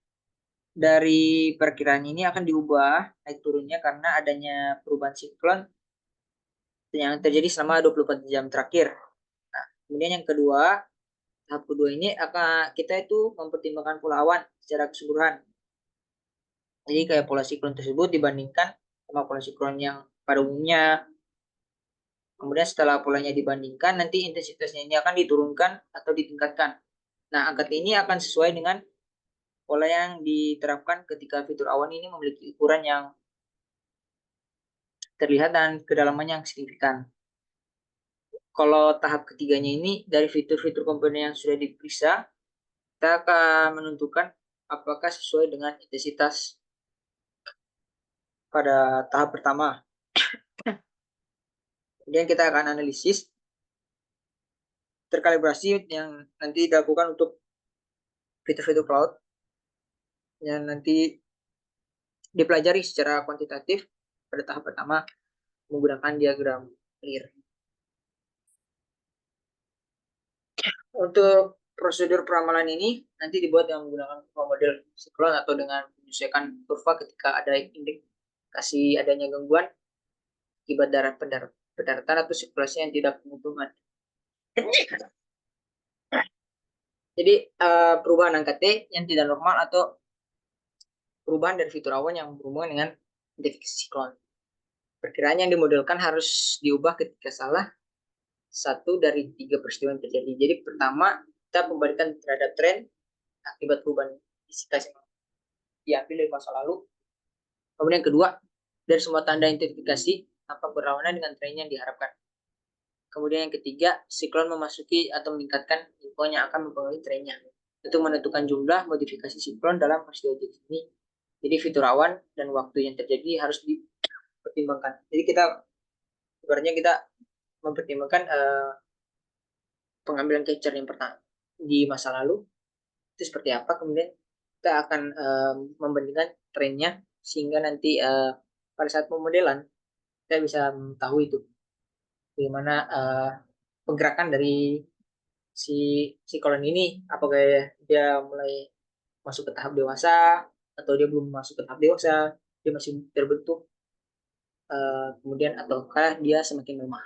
dari perkiraan ini akan diubah naik turunnya karena adanya perubahan siklon yang terjadi selama 24 jam terakhir. Nah, kemudian yang kedua, tahap kedua ini akan kita itu mempertimbangkan pola awan secara keseluruhan. Jadi kayak pola siklon tersebut dibandingkan sama pola siklon yang pada umumnya. Kemudian setelah polanya dibandingkan, nanti intensitasnya ini akan diturunkan atau ditingkatkan. Nah, angka ini akan sesuai dengan pola yang diterapkan ketika fitur awan ini memiliki ukuran yang terlihat dan kedalamannya yang signifikan. Kalau tahap ketiganya ini dari fitur-fitur komponen yang sudah diperiksa, kita akan menentukan apakah sesuai dengan intensitas pada tahap pertama. Kemudian kita akan analisis terkalibrasi yang nanti dilakukan untuk fitur-fitur cloud yang nanti dipelajari secara kuantitatif pada tahap pertama menggunakan diagram clear. Untuk prosedur peramalan ini nanti dibuat dengan menggunakan model siklon atau dengan menyesuaikan kurva ketika ada indikasi adanya gangguan akibat pendaratan atau sirkulasi yang tidak menguntungkan. Jadi perubahan angka T yang tidak normal atau perubahan dari fitur awan yang berhubungan dengan identifikasi siklon. Perkiraan yang dimodelkan harus diubah ketika salah satu dari tiga peristiwa yang terjadi. Jadi pertama, kita kembalikan terhadap tren akibat perubahan intensitas yang diambil dari masa lalu. Kemudian kedua, dari semua tanda identifikasi, tampak berlawanan dengan tren yang diharapkan. Kemudian yang ketiga, siklon memasuki atau meningkatkan info yang akan mempengaruhi trennya. Untuk menentukan jumlah modifikasi siklon dalam peristiwa ini. Jadi fitur awan dan waktu yang terjadi harus dipertimbangkan. Jadi sebenarnya kita mempertimbangkan pengambilan capture yang pertama di masa lalu itu seperti apa, kemudian kita akan membandingkan trennya sehingga nanti pada saat pemodelan kita bisa tahu itu bagaimana pergerakan dari si kolon ini, apakah dia mulai masuk ke tahap dewasa atau dia belum masuk ke tahap dewasa, dia masih terbentuk, kemudian ataukah dia semakin lemah.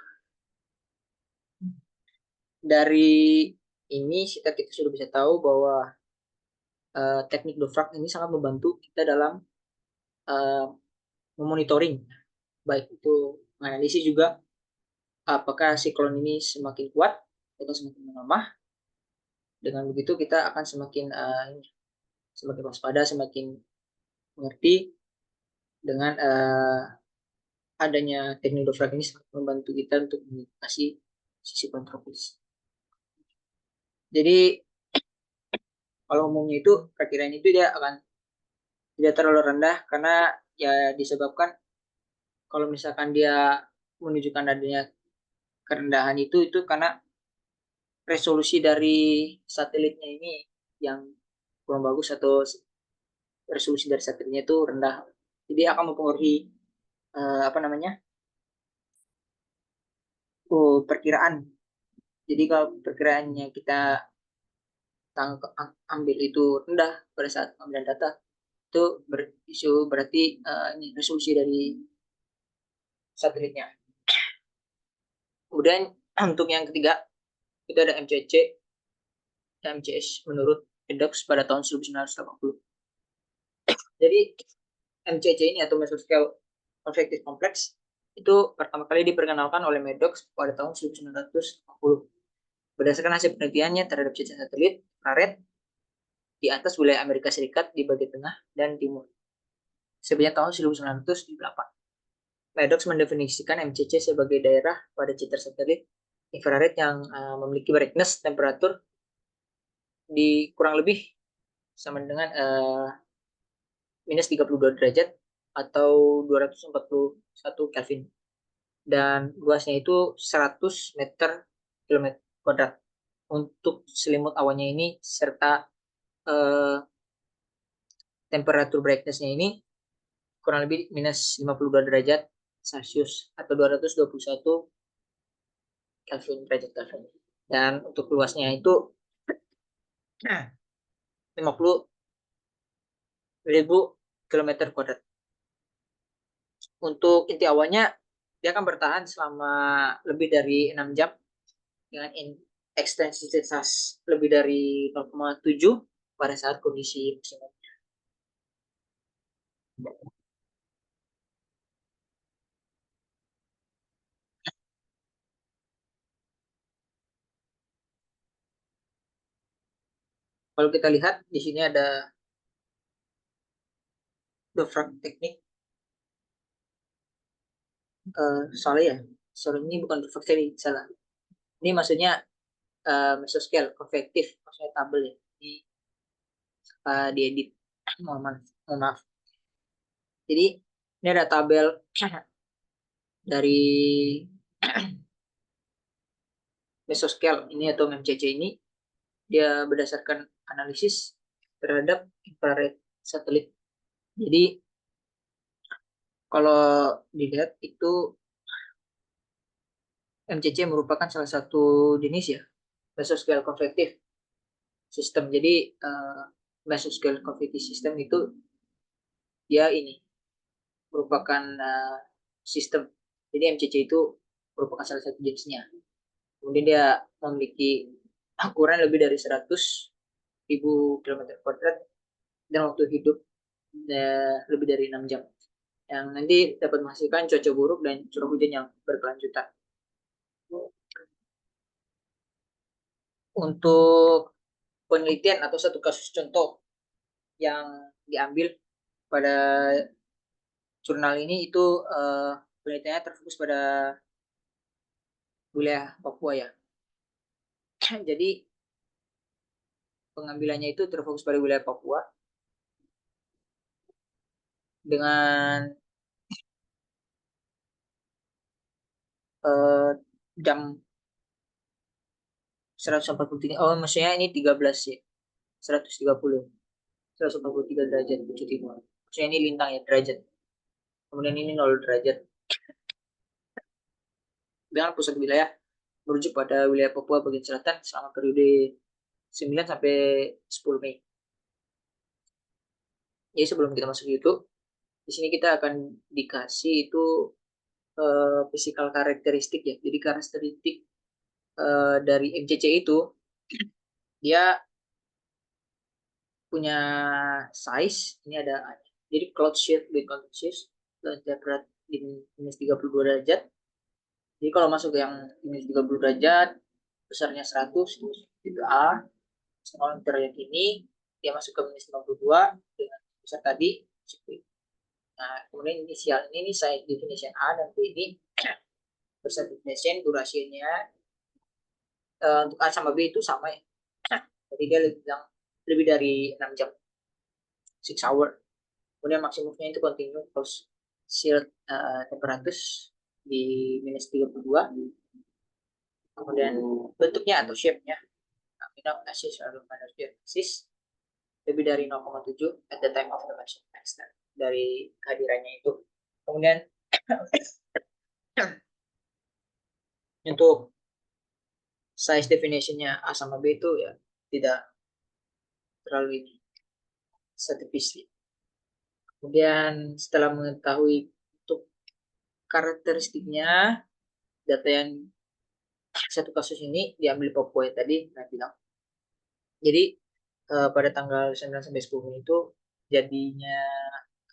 Dari ini kita sudah bisa tahu bahwa teknik Dovrak ini sangat membantu kita dalam memonitoring, baik itu menganalisis juga apakah siklon ini semakin kuat atau semakin melemah. Dengan begitu kita akan semakin waspada, semakin mengerti dengan adanya teknik Dovrak ini sangat membantu kita untuk mengatasi sisi tropis. Jadi kalau umumnya itu perkiraan itu dia akan tidak terlalu rendah karena ya disebabkan kalau misalkan dia menunjukkan adanya kerendahan itu karena resolusi dari satelitnya ini yang kurang bagus atau resolusi dari satelitnya itu rendah. Jadi akan mempengaruhi apa namanya perkiraan. Jadi kalau perkiraannya kita ambil itu rendah pada saat pengambilan data itu berarti ini resolusi dari satelitnya. Kemudian untuk yang ketiga itu ada MCC, MCS menurut Redox pada tahun 1980. Jadi MCC ini atau Mesoscale Convective Complex itu pertama kali diperkenalkan oleh Maddox pada tahun 1940. Berdasarkan hasil penelitiannya terhadap cacah satelit infrared di atas wilayah Amerika Serikat di bagian tengah dan timur. Sebenarnya tahun 1978. Maddox mendefinisikan MCC sebagai daerah pada citra satelit infrared yang memiliki brightness temperatur di kurang lebih sama dengan minus 32 derajat atau 241 Kelvin. Dan luasnya itu 100 meter kilometer kuadrat untuk selimut awannya ini serta temperatur brightness-nya ini kurang lebih minus 52 derajat Celcius atau 221 Kelvin, derajat Kelvin. Dan untuk luasnya itu 50.000 kilometer kuadrat. Untuk inti awannya, dia akan bertahan selama lebih dari 6 jam dengan ekstensitas lebih dari 0,7 pada saat kondisi maksimum. Kalau kita lihat di sini ada Dovrak teknik, soalnya ya, soalnya ini bukan Dovrak teknik, salah. Ini maksudnya mesoscale, konvektif, maksudnya tabel ya. Diedit, mohon maaf, mohon maaf. Jadi ini ada tabel dari mesoscale ini atau MCC ini, dia berdasarkan analisis terhadap infrared satelit. Jadi kalau dilihat itu MCC merupakan salah satu jenis ya mesoscale convective system. Jadi mesoscale convective system itu dia ini merupakan sistem. Jadi MCC itu merupakan salah satu jenisnya. Kemudian dia memiliki ukuran lebih dari 100.000 kilometer kuadrat dan waktu hidup lebih dari 6 jam. Yang nanti dapat menghasilkan cuaca buruk dan curah hujan yang berkelanjutan. Untuk penelitian atau satu kasus contoh yang diambil pada jurnal ini itu penelitiannya terfokus pada wilayah Papua ya. Jadi pengambilannya itu terfokus pada wilayah Papua dengan jam 143. Oh, maksudnya ini 13 ya. 130. 143 derajat bujur timur. Maksudnya ini lintang ya, derajat. Kemudian ini 0 derajat. Dengan pusat wilayah merujuk pada wilayah Papua bagian selatan selama periode 9 sampai 10 Mei. Jadi sebelum kita masuk ke YouTube, di sini kita akan dikasih itu physical karakteristik ya. Jadi karakteristik dari MCC itu dia punya size. Ini ada jadi cloud sheet with consist berat di minus 32 derajat. Jadi kalau masuk yang minus 30 derajat besarnya 100 itu A. Kalau derajat ini dia masuk ke minus 52 dengan besar tadi. Nah, kemudian inisial ini size definition A dan B ini besar definition durasinya untuk A sama B itu sama ya. Jadi dia lebih dari 6 jam, 6 hour. Kemudian maksimumnya itu continue close shield temperature di minus 32. Kemudian bentuknya atau shape-nya amino acid atau axis lebih dari 0,7 at the time of the mention extent dari kehadirannya itu. Kemudian untuk size definition-nya A sama B itu ya tidak terlalu ini statistik. Kemudian setelah mengetahui untuk karakteristiknya, data yang satu kasus ini diambil Papua yang tadi saya bilang. Jadi pada tanggal 9 sampai 10 itu jadinya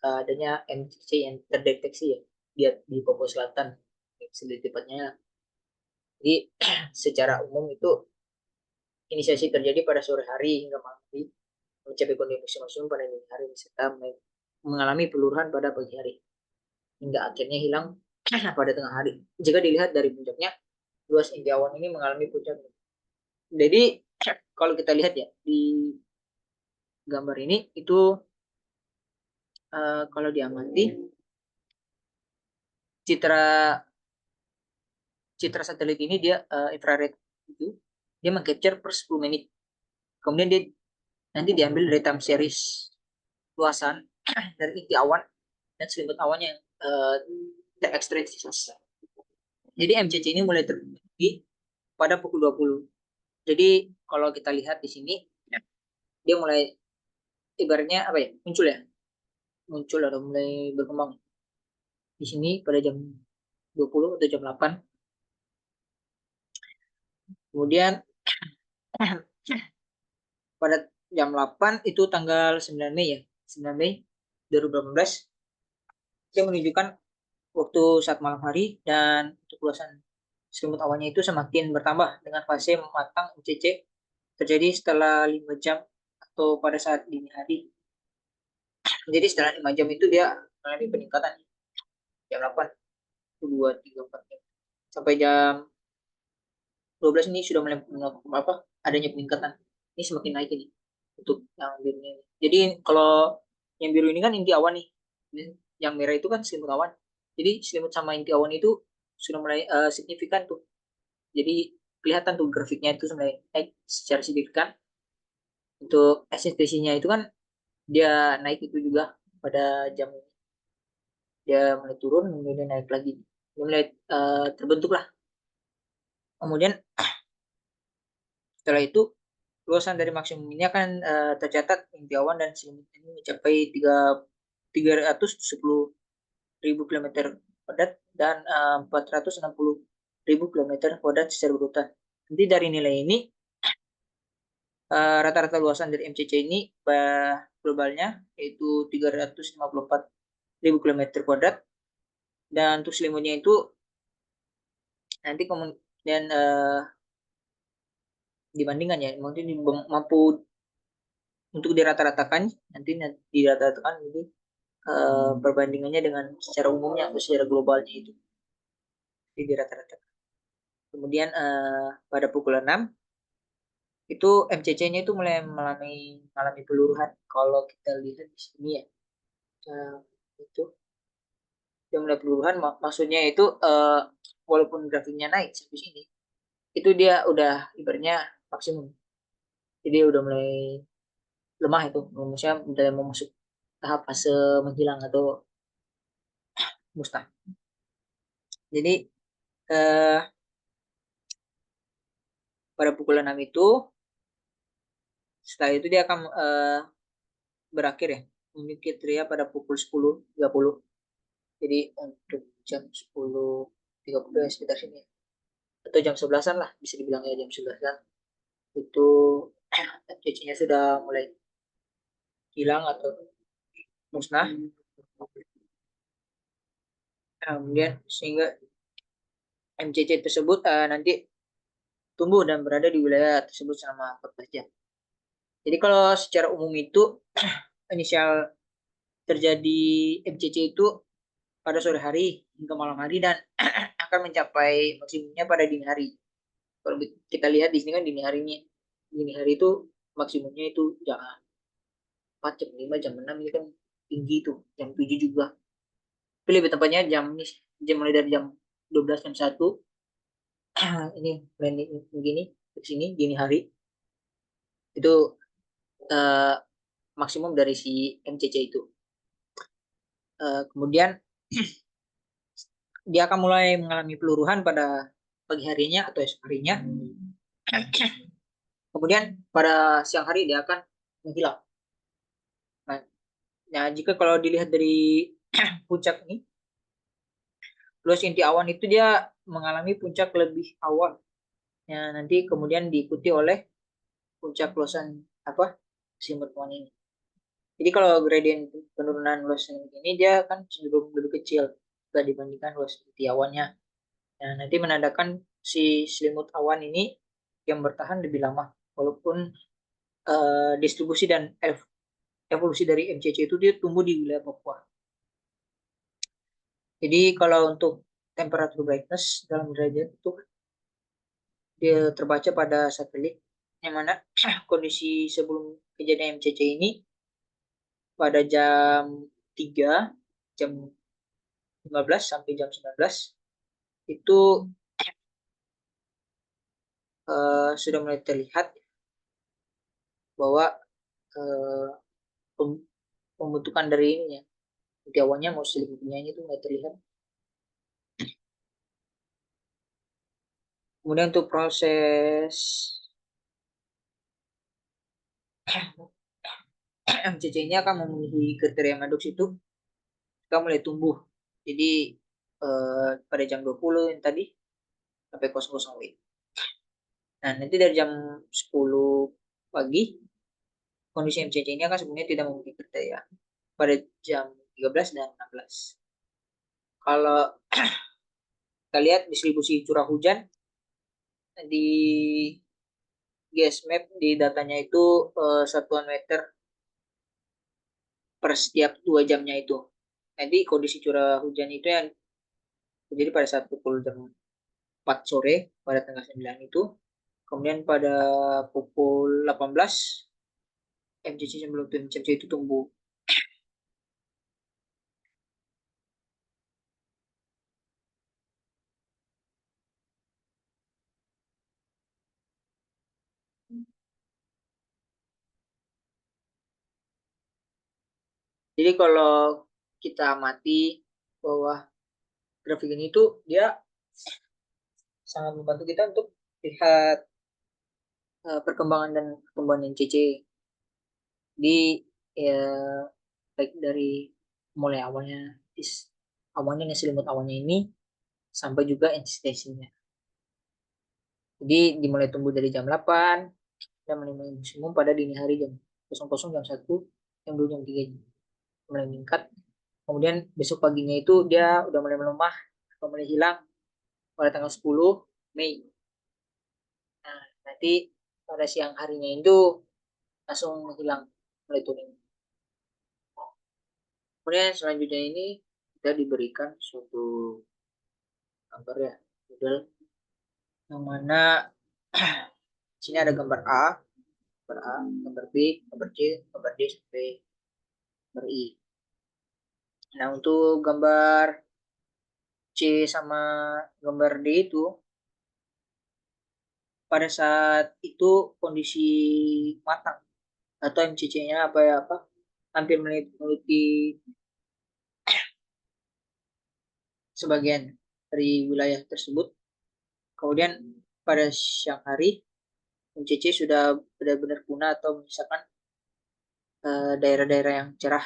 adanya MCC yang terdeteksi ya di Papua Selatan lebih tepatnya. Jadi secara umum itu inisiasi terjadi pada sore hari hingga malam hari, mencapai kondisi maksimum pada dini hari serta mengalami peluruhan pada pagi hari hingga akhirnya hilang pada tengah hari. Jika dilihat dari puncaknya, luas inti awan ini mengalami puncak. Jadi kalau kita lihat ya di gambar ini itu kalau diamati citra citra satelit ini dia infrared itu dia mengcapture per 10 menit. Kemudian dia nanti diambil dari time series. luasan dari inti awan dan selimut awannya yang terekstresis. Jadi MCC ini mulai terbentuk pada pukul 20. Jadi kalau kita lihat di sini, dia mulai ibaratnya apa ya, muncul atau mulai berkembang di sini pada jam 20 atau jam 8. Kemudian pada jam 8 itu tanggal 9 Mei ya, 9 Mei 2018, dia menunjukkan waktu saat malam hari dan untuk luasan selimut awannya itu semakin bertambah dengan fase matang MCC terjadi setelah 5 jam atau pada saat dini hari. Jadi setelah 5 jam itu dia mengalami peningkatan. Jam 8, 2, 3, 4, sampai jam 12 ini sudah mulai adanya peningkatan. Ini semakin naik ini untuk yang biru ini. Jadi kalau yang biru ini kan inti awan nih. Yang merah itu kan selimut awan. Jadi selimut sama inti awan itu sudah mulai signifikan tuh. Jadi kelihatan tuh grafiknya itu mulai naik secara signifikan. Untuk eksistensinya itu kan dia naik itu juga pada jam ini. Dia mulai turun, kemudian naik lagi. Dia mulai terbentuk lah. Kemudian setelah itu luasan dari maksimum ini akan tercatat inti awan dan selimut ini mencapai 310.000 km padat dan 460.000 km padat secara berurutan. Nanti dari nilai ini rata-rata luasan dari MCC ini globalnya yaitu 354.000 km padat, dan untuk selimutnya itu nanti kemudian dibandingkan ya, mungkin mampu untuk dirata-ratakan, nanti dirata-ratakan jadi perbandingannya dengan secara umumnya atau secara globalnya itu jadi dirata-ratakan. Kemudian pada pukul 6 itu MCC-nya itu mulai mengalami peluruhan. Kalau kita lihat di sini ya, itu dia mulai peluruhan, maksudnya itu walaupun grafiknya naik sampai sini, itu dia udah ibaratnya maksimum. Jadi udah mulai lemah itu, maksudnya udah mau masuk tahap fase menghilang atau musnah. Jadi eh, pada pukul 6 itu, setelah itu dia akan berakhir ya, memiliki tria pada pukul 10.30. Jadi untuk jam 10.30 ya sekitar sini, atau jam 11-an lah, bisa dibilang ya jam 11-an, itu FCC-nya sudah mulai hilang atau musnah. Kemudian sehingga MCC tersebut nanti tumbuh dan berada di wilayah tersebut selama 14 jam. Jadi kalau secara umum itu inisial terjadi MCC itu pada sore hari hingga malam hari dan akan mencapai maksimumnya pada dini hari. Kalau kita lihat di sini kan dini hari itu maksimumnya itu jam 4, jam 5, jam 6 ini kan tinggi tuh, jam 7 juga. Tapi lebih tepatnya jam mulai dari jam 12, jam 1 ini landing begini di sini dini hari itu eh, maksimum dari si MCC itu. Kemudian dia akan mulai mengalami peluruhan pada pagi harinya atau esok harinya. Kemudian pada siang hari dia akan menghilang. Nah, nah jika kalau dilihat dari puncak ini, luas inti awan itu dia mengalami puncak lebih awal. Ya, nanti kemudian diikuti oleh puncak luasan apa selimut awan ini. Jadi kalau gradien penurunan luas selimut ini dia kan cenderung lebih kecil jika dibandingkan luas inti awannya. Nah, nanti menandakan si selimut awan ini yang bertahan lebih lama, walaupun distribusi dan evolusi dari MCC itu dia tumbuh di wilayah Papua. Jadi kalau untuk temperatur brightness dalam derajat itu dia terbaca pada satelit, yang mana kondisi sebelum kejadian MCC ini pada jam 3, jam 15 sampai jam 19 itu sudah mulai terlihat bahwa eh, pembentukan dari ininya. Inti awannya mau selipnya itu nggak terlihat. Kemudian untuk proses MCC-nya akan memenuhi kriteria Maddox itu kita mulai tumbuh. Jadi pada jam 20 yang tadi sampai 00 WIB. Nah, nanti dari jam 10 pagi kondisi MCC ini akan sebenarnya tidak memenuhi kriteria pada jam 13 dan 16. Kalau kita lihat distribusi curah hujan di GSMap di datanya itu satuan meter per setiap 2 jamnya itu. Jadi kondisi curah hujan itu yang terjadi pada saat pukul jam 4 sore pada tanggal 9 itu. Kemudian pada pukul 18 MCC sebelum MCC itu tumbuh. Jadi kalau kita amati bahwa grafik ini tuh dia sangat membantu kita untuk lihat perkembangan dan pertumbuhan NCC. Di ya, baik dari mulai awalnya awalnya selimut awalnya ini sampai juga intensitasnya. Jadi dimulai tumbuh dari jam 8 dan mulai maksimum pada dini hari jam 00 jam 1 jam 2 jam 3 mulai meningkat. Kemudian besok paginya itu dia udah mulai melemah atau mulai hilang pada tanggal 10 Mei. Nah, nanti pada siang harinya itu langsung menghilang mulai turun. Kemudian selanjutnya ini kita diberikan suatu gambar ya, model yang mana sini ada gambar A, gambar B, gambar C, gambar D sampai gambar I. Nah, untuk gambar C sama gambar D itu pada saat itu kondisi matang atau MCC-nya apa ya apa hampir meliputi sebagian dari wilayah tersebut. Kemudian pada siang hari MCC sudah benar-benar punah atau menyisakan daerah-daerah yang cerah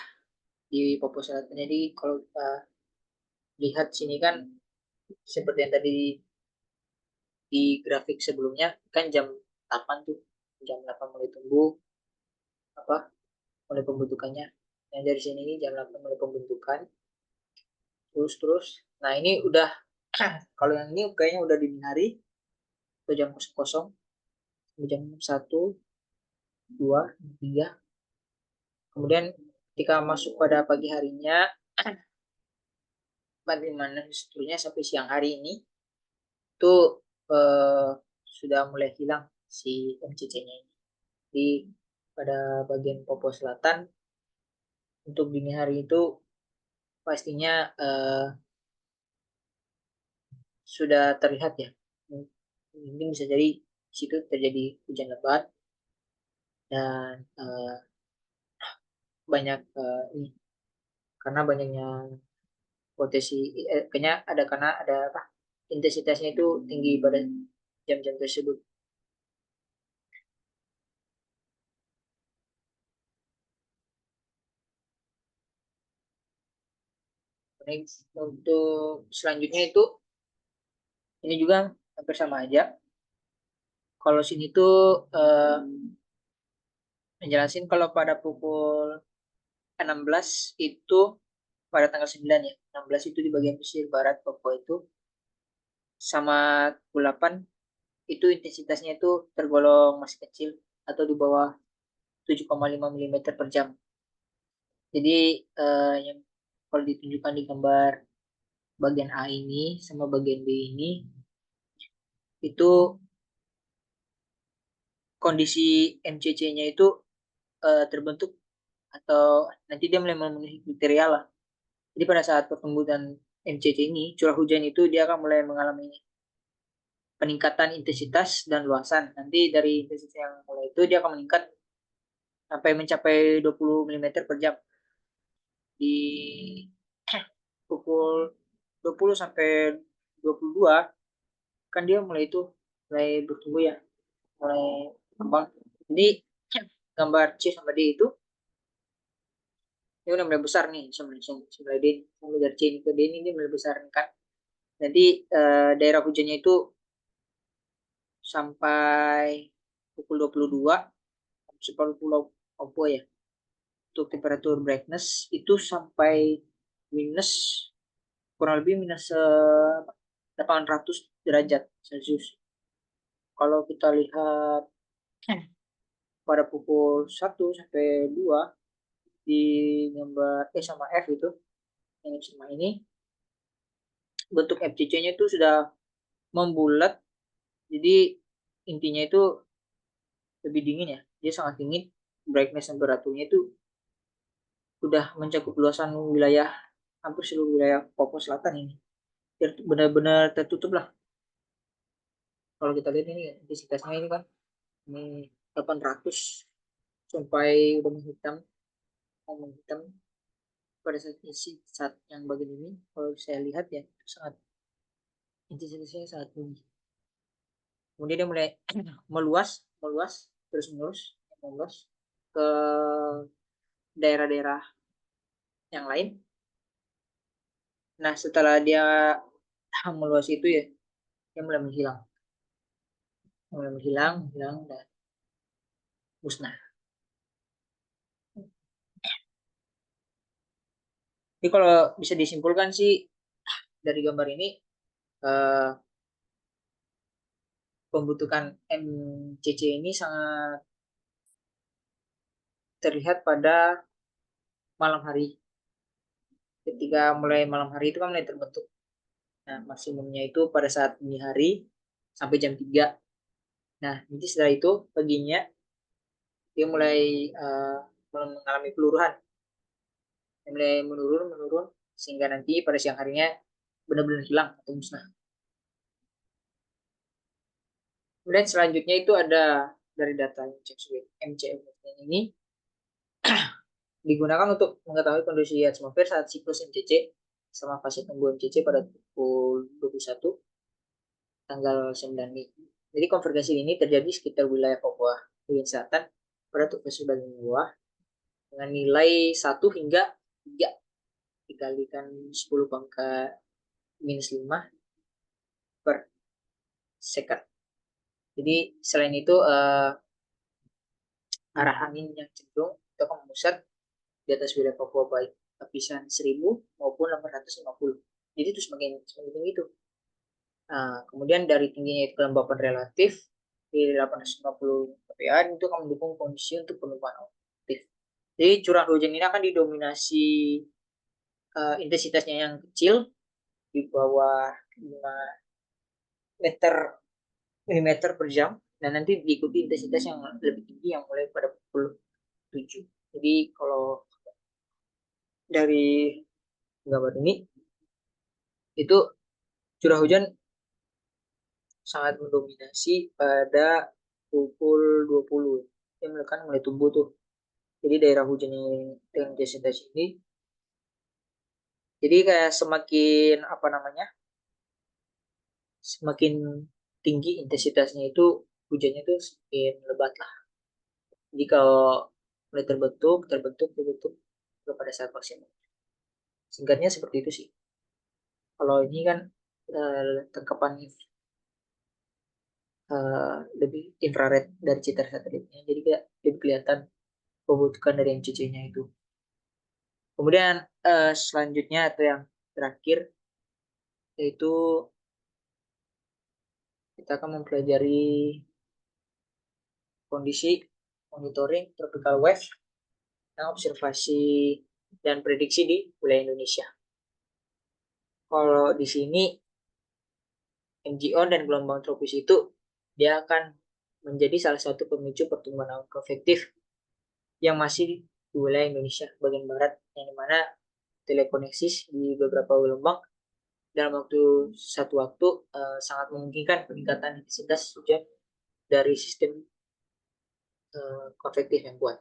di Papua Selatan. Jadi kalau kita lihat sini kan seperti yang tadi di grafik sebelumnya kan jam 8 tuh, jam 8 mulai tumbuh apa mulai pembentukannya. Yang dari sini ini jam 8 mulai pembentukan terus terus. Nah, ini udah kalau yang ini kayaknya udah dini hari atau jam kosong kosong jam 1 2 3. Kemudian ketika masuk pada pagi harinya bagaimana seterusnya sampai siang hari ini itu eh, sudah mulai hilang si MCC-nya ini. Di pada bagian Papua Selatan untuk dini hari itu pastinya sudah terlihat ya. Mungkin bisa jadi di situ terjadi hujan lebat dan banyak ini karena banyaknya potensi kayaknya ada karena ada apa intensitasnya itu tinggi pada jam-jam tersebut. Next, untuk selanjutnya itu ini juga hampir sama aja. Kalau sini tuh menjelasin kalau pada pukul 16 itu pada tanggal 9 ya. 16 itu di bagian pesisir barat Papua itu sama 8 itu intensitasnya itu tergolong masih kecil atau di bawah 7,5 mm per jam. Jadi yang kalau ditunjukkan di gambar bagian A ini sama bagian B ini itu kondisi MCC-nya itu terbentuk atau nanti dia mulai memenuhi kriteria lah. Jadi pada saat pertumbuhan MCC ini, curah hujan itu dia akan mulai mengalami peningkatan intensitas dan luasan. Nanti dari intensitas yang mulai itu dia akan meningkat sampai mencapai 20 mm per jam. di pukul 20 sampai 22 kan dia mulai bertumbuh ya, mulai kembang. Jadi gambar C sama D itu dia udah mulai besar nih, mulai D mulai dari C ini ke D ini dia mulai besar kan. Nanti daerah hujannya itu sampai pukul 22 separuh pulau Papua ya. Untuk temperatur brightness itu sampai minus kurang lebih minus 800 derajat Celcius. Kalau kita lihat pada pukul 1 sampai 2 di gambar E sama F itu, yang sama ini, bentuk FCC-nya itu sudah membulat, jadi intinya itu lebih dingin ya, dia sangat dingin, brightness temperaturnya itu sudah mencakup luasan wilayah, hampir seluruh wilayah Papua Selatan ini. Benar-benar tertutup lah. Kalau kita lihat ini intensitasnya ini kan, ini 800 sampai udah menghitam pada saat yang bagian ini. Kalau saya lihat ya itu sangat intensitasnya sangat tinggi. Kemudian dia mulai meluas terus meluas ke daerah-daerah yang lain. Nah setelah dia meluas itu ya dia mulai menghilang dan musnah. Jadi kalau bisa disimpulkan sih dari gambar ini, eh, pembentukan MCC ini sangat terlihat pada malam hari. Ketika mulai malam hari itu kan mulai terbentuk. Nah, maksimumnya itu pada saat dini hari sampai jam 3. Nah, nanti setelah itu paginya dia mulai mengalami peluruhan. Dia mulai menurun sehingga nanti pada siang harinya benar-benar hilang atau musnah. Kemudian selanjutnya itu ada dari data MCF ini digunakan untuk mengetahui kondisi atmosfer saat siklus MCC sama fase tunggu MCC pada pukul 21 tanggal 9 Mei. Jadi konvergensi ini terjadi sekitar wilayah Papua bagian selatan pada fase bagian bawah dengan nilai 1 hingga 3 dikalikan 10 pangkat -5 per second. Jadi selain itu arah angin yang cenderung itu akan memusat di atas wilayah Papua baik lapisan 1000 maupun 850. Jadi itu semakin tinggi itu. Nah, kemudian dari tingginya itu kelembapan relatif di 850 kPa itu akan mendukung kondisi untuk penumpang aktif. Jadi curah hujan ini akan didominasi intensitasnya yang kecil di bawah 5 meter milimeter per jam dan nanti diikuti intensitas yang lebih tinggi yang mulai pada pukul 7. Jadi kalau dari gambar ini itu curah hujan sangat mendominasi pada pukul 20. Yang kan mulai tumbuh tuh. Jadi daerah hujan dengan intensitas ini jadi kayak semakin apa namanya? Semakin tinggi intensitasnya itu hujannya tuh semakin lebat lah. Jadi kalau mulai terbentuk pada saat maksimum. Singkatnya seperti itu sih. Kalau ini kan tangkapan lebih infrared dari citra satelitnya, jadi kayak lebih kelihatan pembentukan dari MCC-nya itu. Kemudian selanjutnya atau yang terakhir yaitu kita akan mempelajari kondisi monitoring tropical wave dan observasi dan prediksi di wilayah Indonesia. Kalau di sini MGO dan gelombang tropis itu dia akan menjadi salah satu pemicu pertumbuhan awan konvektif yang masih di wilayah Indonesia bagian barat, yang dimana telekoneksi di beberapa gelombang dalam satu waktu sangat memungkinkan peningkatan intensitas hujan dari sistem konvektif yang kuat.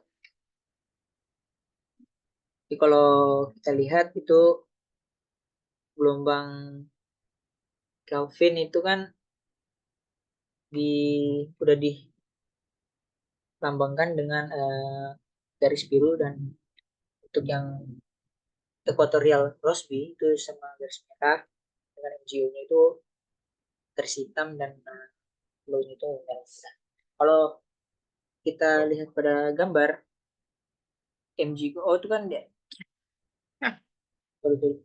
Jadi kalau kita lihat itu gelombang Kelvin itu kan udah dilambangkan dengan garis biru, dan untuk yang equatorial Rossby itu sama garis merah, dengan MGO-nya itu garis hitam, dan low-nya itu merah. Kalau kita lihat pada gambar MGO itu kan dia, sorry, sorry.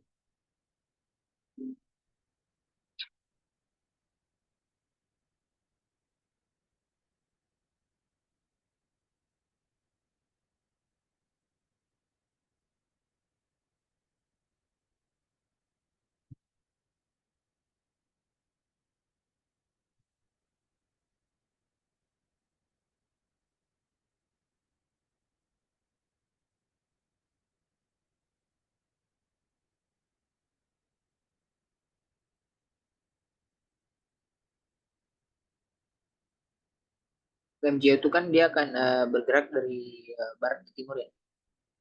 MGO itu kan dia akan bergerak dari barat ke timur ya.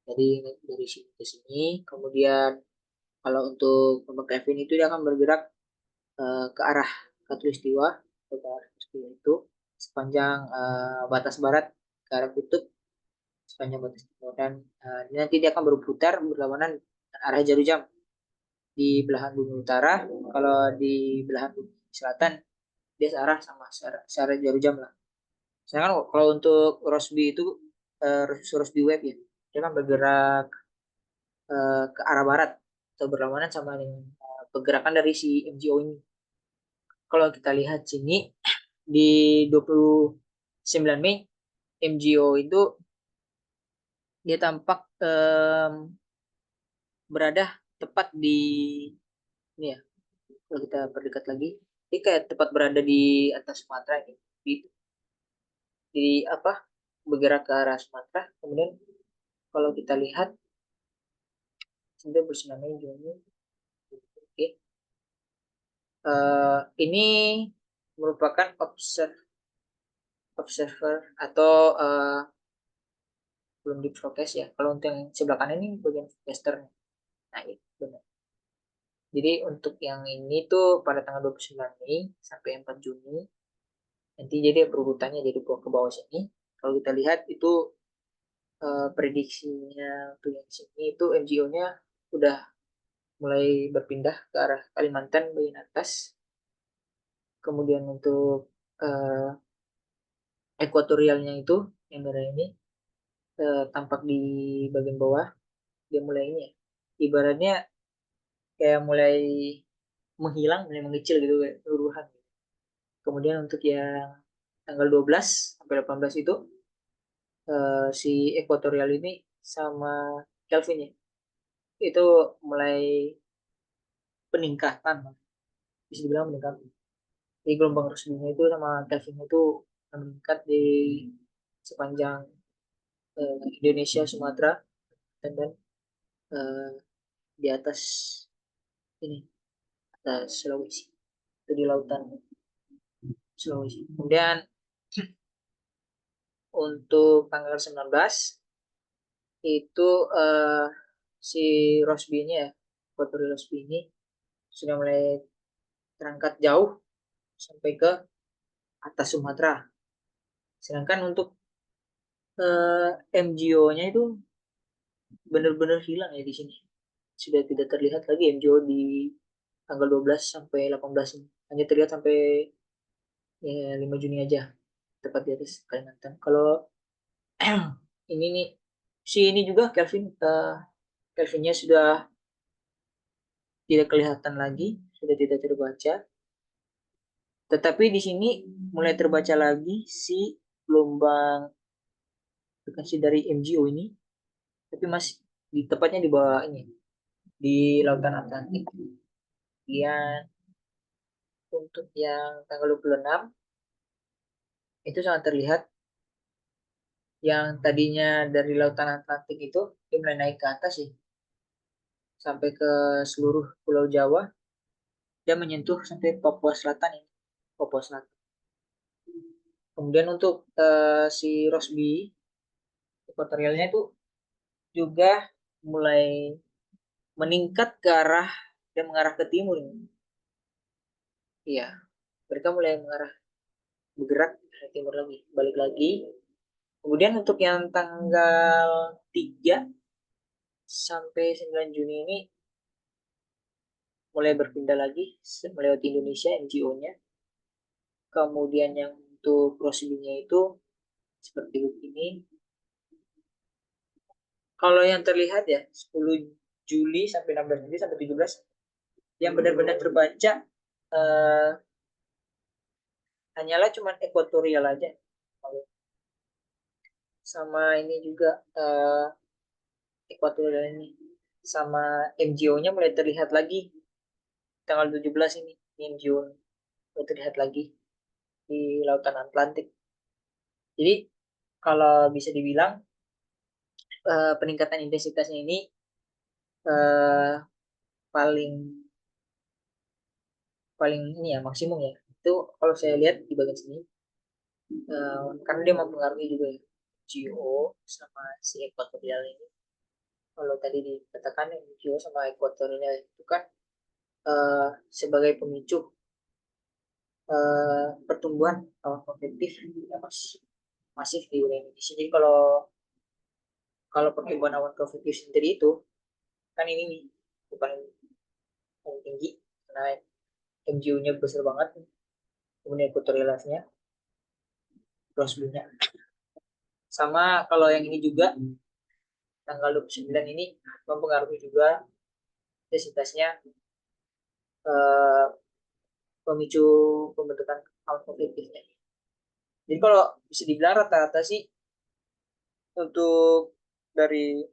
Jadi dari sini ke sini, kemudian kalau untuk gelombang Kelvin itu dia akan bergerak ke arah khatulistiwa, ke arah khatulistiwa itu sepanjang batas barat ke arah kutub, sepanjang batas timur, dan nanti dia akan berputar berlawanan dengan arah jarum jam di belahan bumi utara. Kalau di belahan bumi selatan dia searah sama searah jarum jam lah. Sedangkan kalau untuk Rossby itu Rossby Wave ya, dia kan bergerak ke arah barat atau berlawanan sama dengan pergerakan dari si MGO ini. Kalau kita lihat sini di 29 Mei, MGO itu dia tampak berada tepat di ini ya. Kalau kita perdekat lagi, dia kayak tepat berada di atas Sumatera ini. Di apa? Bergerak ke arah Sumatera. Kemudian kalau kita lihat sudah bersinami Juni. Oke. Ini merupakan observer atau belum di forecast ya. Kalau untuk yang sebelah kanan ini bagian forecaster. Nah, itu benar. Jadi untuk yang ini tuh pada tanggal 29 Mei sampai 4 Juni, nanti jadi berurutannya jadi ke bawah sini. Kalau kita lihat itu prediksinya untuk yang sini itu MGO-nya udah mulai berpindah ke arah Kalimantan bagian atas. Kemudian untuk ekuatorialnya itu yang merah ini tampak di bagian bawah, dia mulai ini ya. Ibaratnya kayak mulai menghilang, mulai mengecil gitu kayak keseluruhan. Kemudian untuk yang tanggal 12 sampai 18 itu si ekuatorial ini sama Kelvin ya, itu mulai peningkatan, bisa dibilang meningkat. Jadi gelombang resminya itu sama Kelvin itu meningkat di sepanjang Indonesia, Sumatera, dan eh, di atas ini, atas Sulawesi, itu di lautan Sulawesi. Kemudian untuk tanggal 19 itu si Rosby ini ya, Putri Rosby ini sudah mulai terangkat jauh sampai ke atas Sumatera. Sedangkan untuk MGO-nya itu benar-benar hilang ya di sini. Sudah tidak terlihat lagi MGO di tanggal 12 sampai 18 ini. Hanya terlihat sampai ya, 5 Juni aja, tepat di atas Kalimantan. Kalau ini nih, si ini juga Kelvinnya sudah tidak kelihatan lagi, sudah tidak terbaca. Tetapi di sini mulai terbaca lagi si gelombang frekuensi dari MGO ini, tapi masih tepatnya di bawah ini, di lautan Atlantik. Kemudian untuk yang tanggal 26 itu sangat terlihat, yang tadinya dari lautan Atlantik itu dia mulai naik ke atas sih, sampai ke seluruh Pulau Jawa, dia menyentuh sampai Papua Selatan ini, Papua Selatan. Kemudian untuk si Rosby ekuatorialnya itu juga mulai meningkat ke arah dan mengarah ke timur. Iya, mereka mulai bergerak ke timur lagi, balik lagi. Kemudian untuk yang tanggal 3 sampai 9 Juni ini mulai berpindah lagi melewati Indonesia NGO-nya. Kemudian yang untuk Rosbinya itu seperti begini. Kalau yang terlihat ya 10 Juli sampai 16 Juli sampai 17 yang benar-benar terbaca eh, hanyalah cuma ekuatorial aja. Sama ini juga ekuatorial ini sama MGO-nya mulai terlihat lagi tanggal 17 ini NGO mulai terlihat lagi di Lautan Atlantik. Jadi kalau bisa dibilang peningkatan intensitasnya ini eh, paling paling ini ya maksimum ya. Itu kalau saya lihat di bagian sini karena dia mempengaruhi juga ya geo sama si ekuatorial ini. Kalau tadi dikatakan geo sama ekuatorial itu kan sebagai pemicu pertumbuhan awan konvektif yang masif di wilayah Indonesia. Jadi kalau kalau pertumbuhan awan konvektif sendiri itu kan ini nih, bukan yang tinggi karena MGU-nya besar banget, kemudian ekuatorialnya cross nya sama. Kalau yang ini juga tanggal 29 ini mempengaruhi juga intensitasnya eh, pemicu pembentukan awan konvektifnya. Jadi kalau bisa dibilang rata-rata sih untuk dari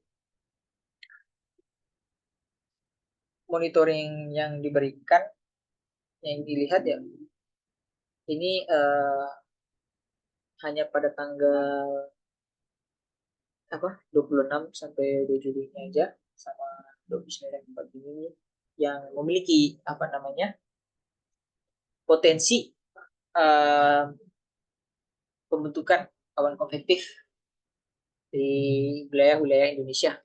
monitoring yang diberikan, yang dilihat ya, ini hanya pada tanggal apa 26 sampai 2 Juli ini aja sama 29 4 ini yang memiliki apa namanya potensi eh, pembentukan awan konvektif di wilayah-wilayah Indonesia.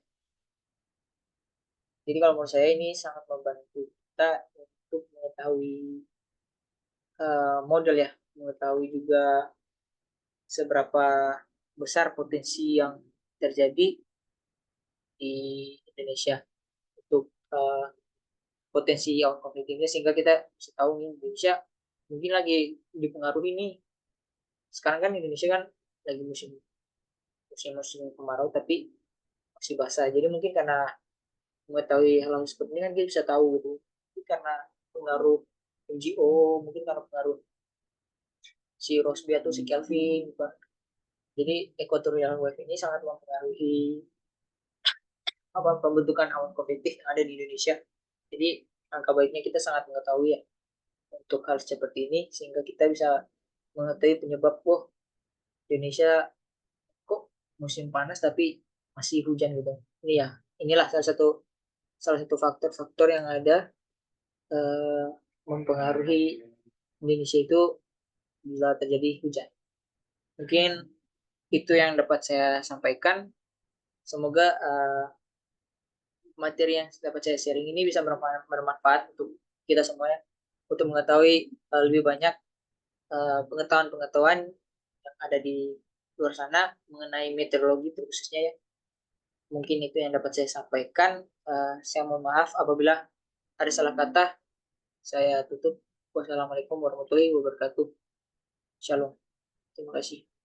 Jadi kalau menurut saya ini sangat membantu kita untuk mengetahui model ya, mengetahui juga seberapa besar potensi yang terjadi di Indonesia untuk potensi awan konflik ini sehingga kita bisa tahu nih Indonesia mungkin lagi dipengaruhi nih. Sekarang kan Indonesia kan lagi musim kemarau tapi masih basah. Jadi mungkin karena mengetahui hal-hal seperti ini kan kita bisa tahu gitu. Mungkin karena pengaruh NGO, mungkin karena pengaruh si Rosby atau si Kelvin gitu kan. Jadi equatorial wave ini sangat mempengaruhi apa pembentukan awan konvektif yang ada di Indonesia. Jadi angka baiknya kita sangat mengetahui ya untuk hal seperti ini sehingga kita bisa mengetahui penyebab Indonesia kok musim panas tapi masih hujan gitu. Ini ya, inilah salah satu faktor-faktor yang ada eh, mempengaruhi Indonesia itu bila terjadi hujan. Mungkin itu yang dapat saya sampaikan. Semoga materi yang dapat saya sharing ini bisa bermanfaat untuk kita semuanya untuk mengetahui lebih banyak pengetahuan-pengetahuan yang ada di luar sana mengenai meteorologi khususnya ya. Mungkin itu yang dapat saya sampaikan. Saya mohon maaf apabila ada salah kata. Saya tutup. Wassalamualaikum warahmatullahi wabarakatuh. Shalom. Terima kasih.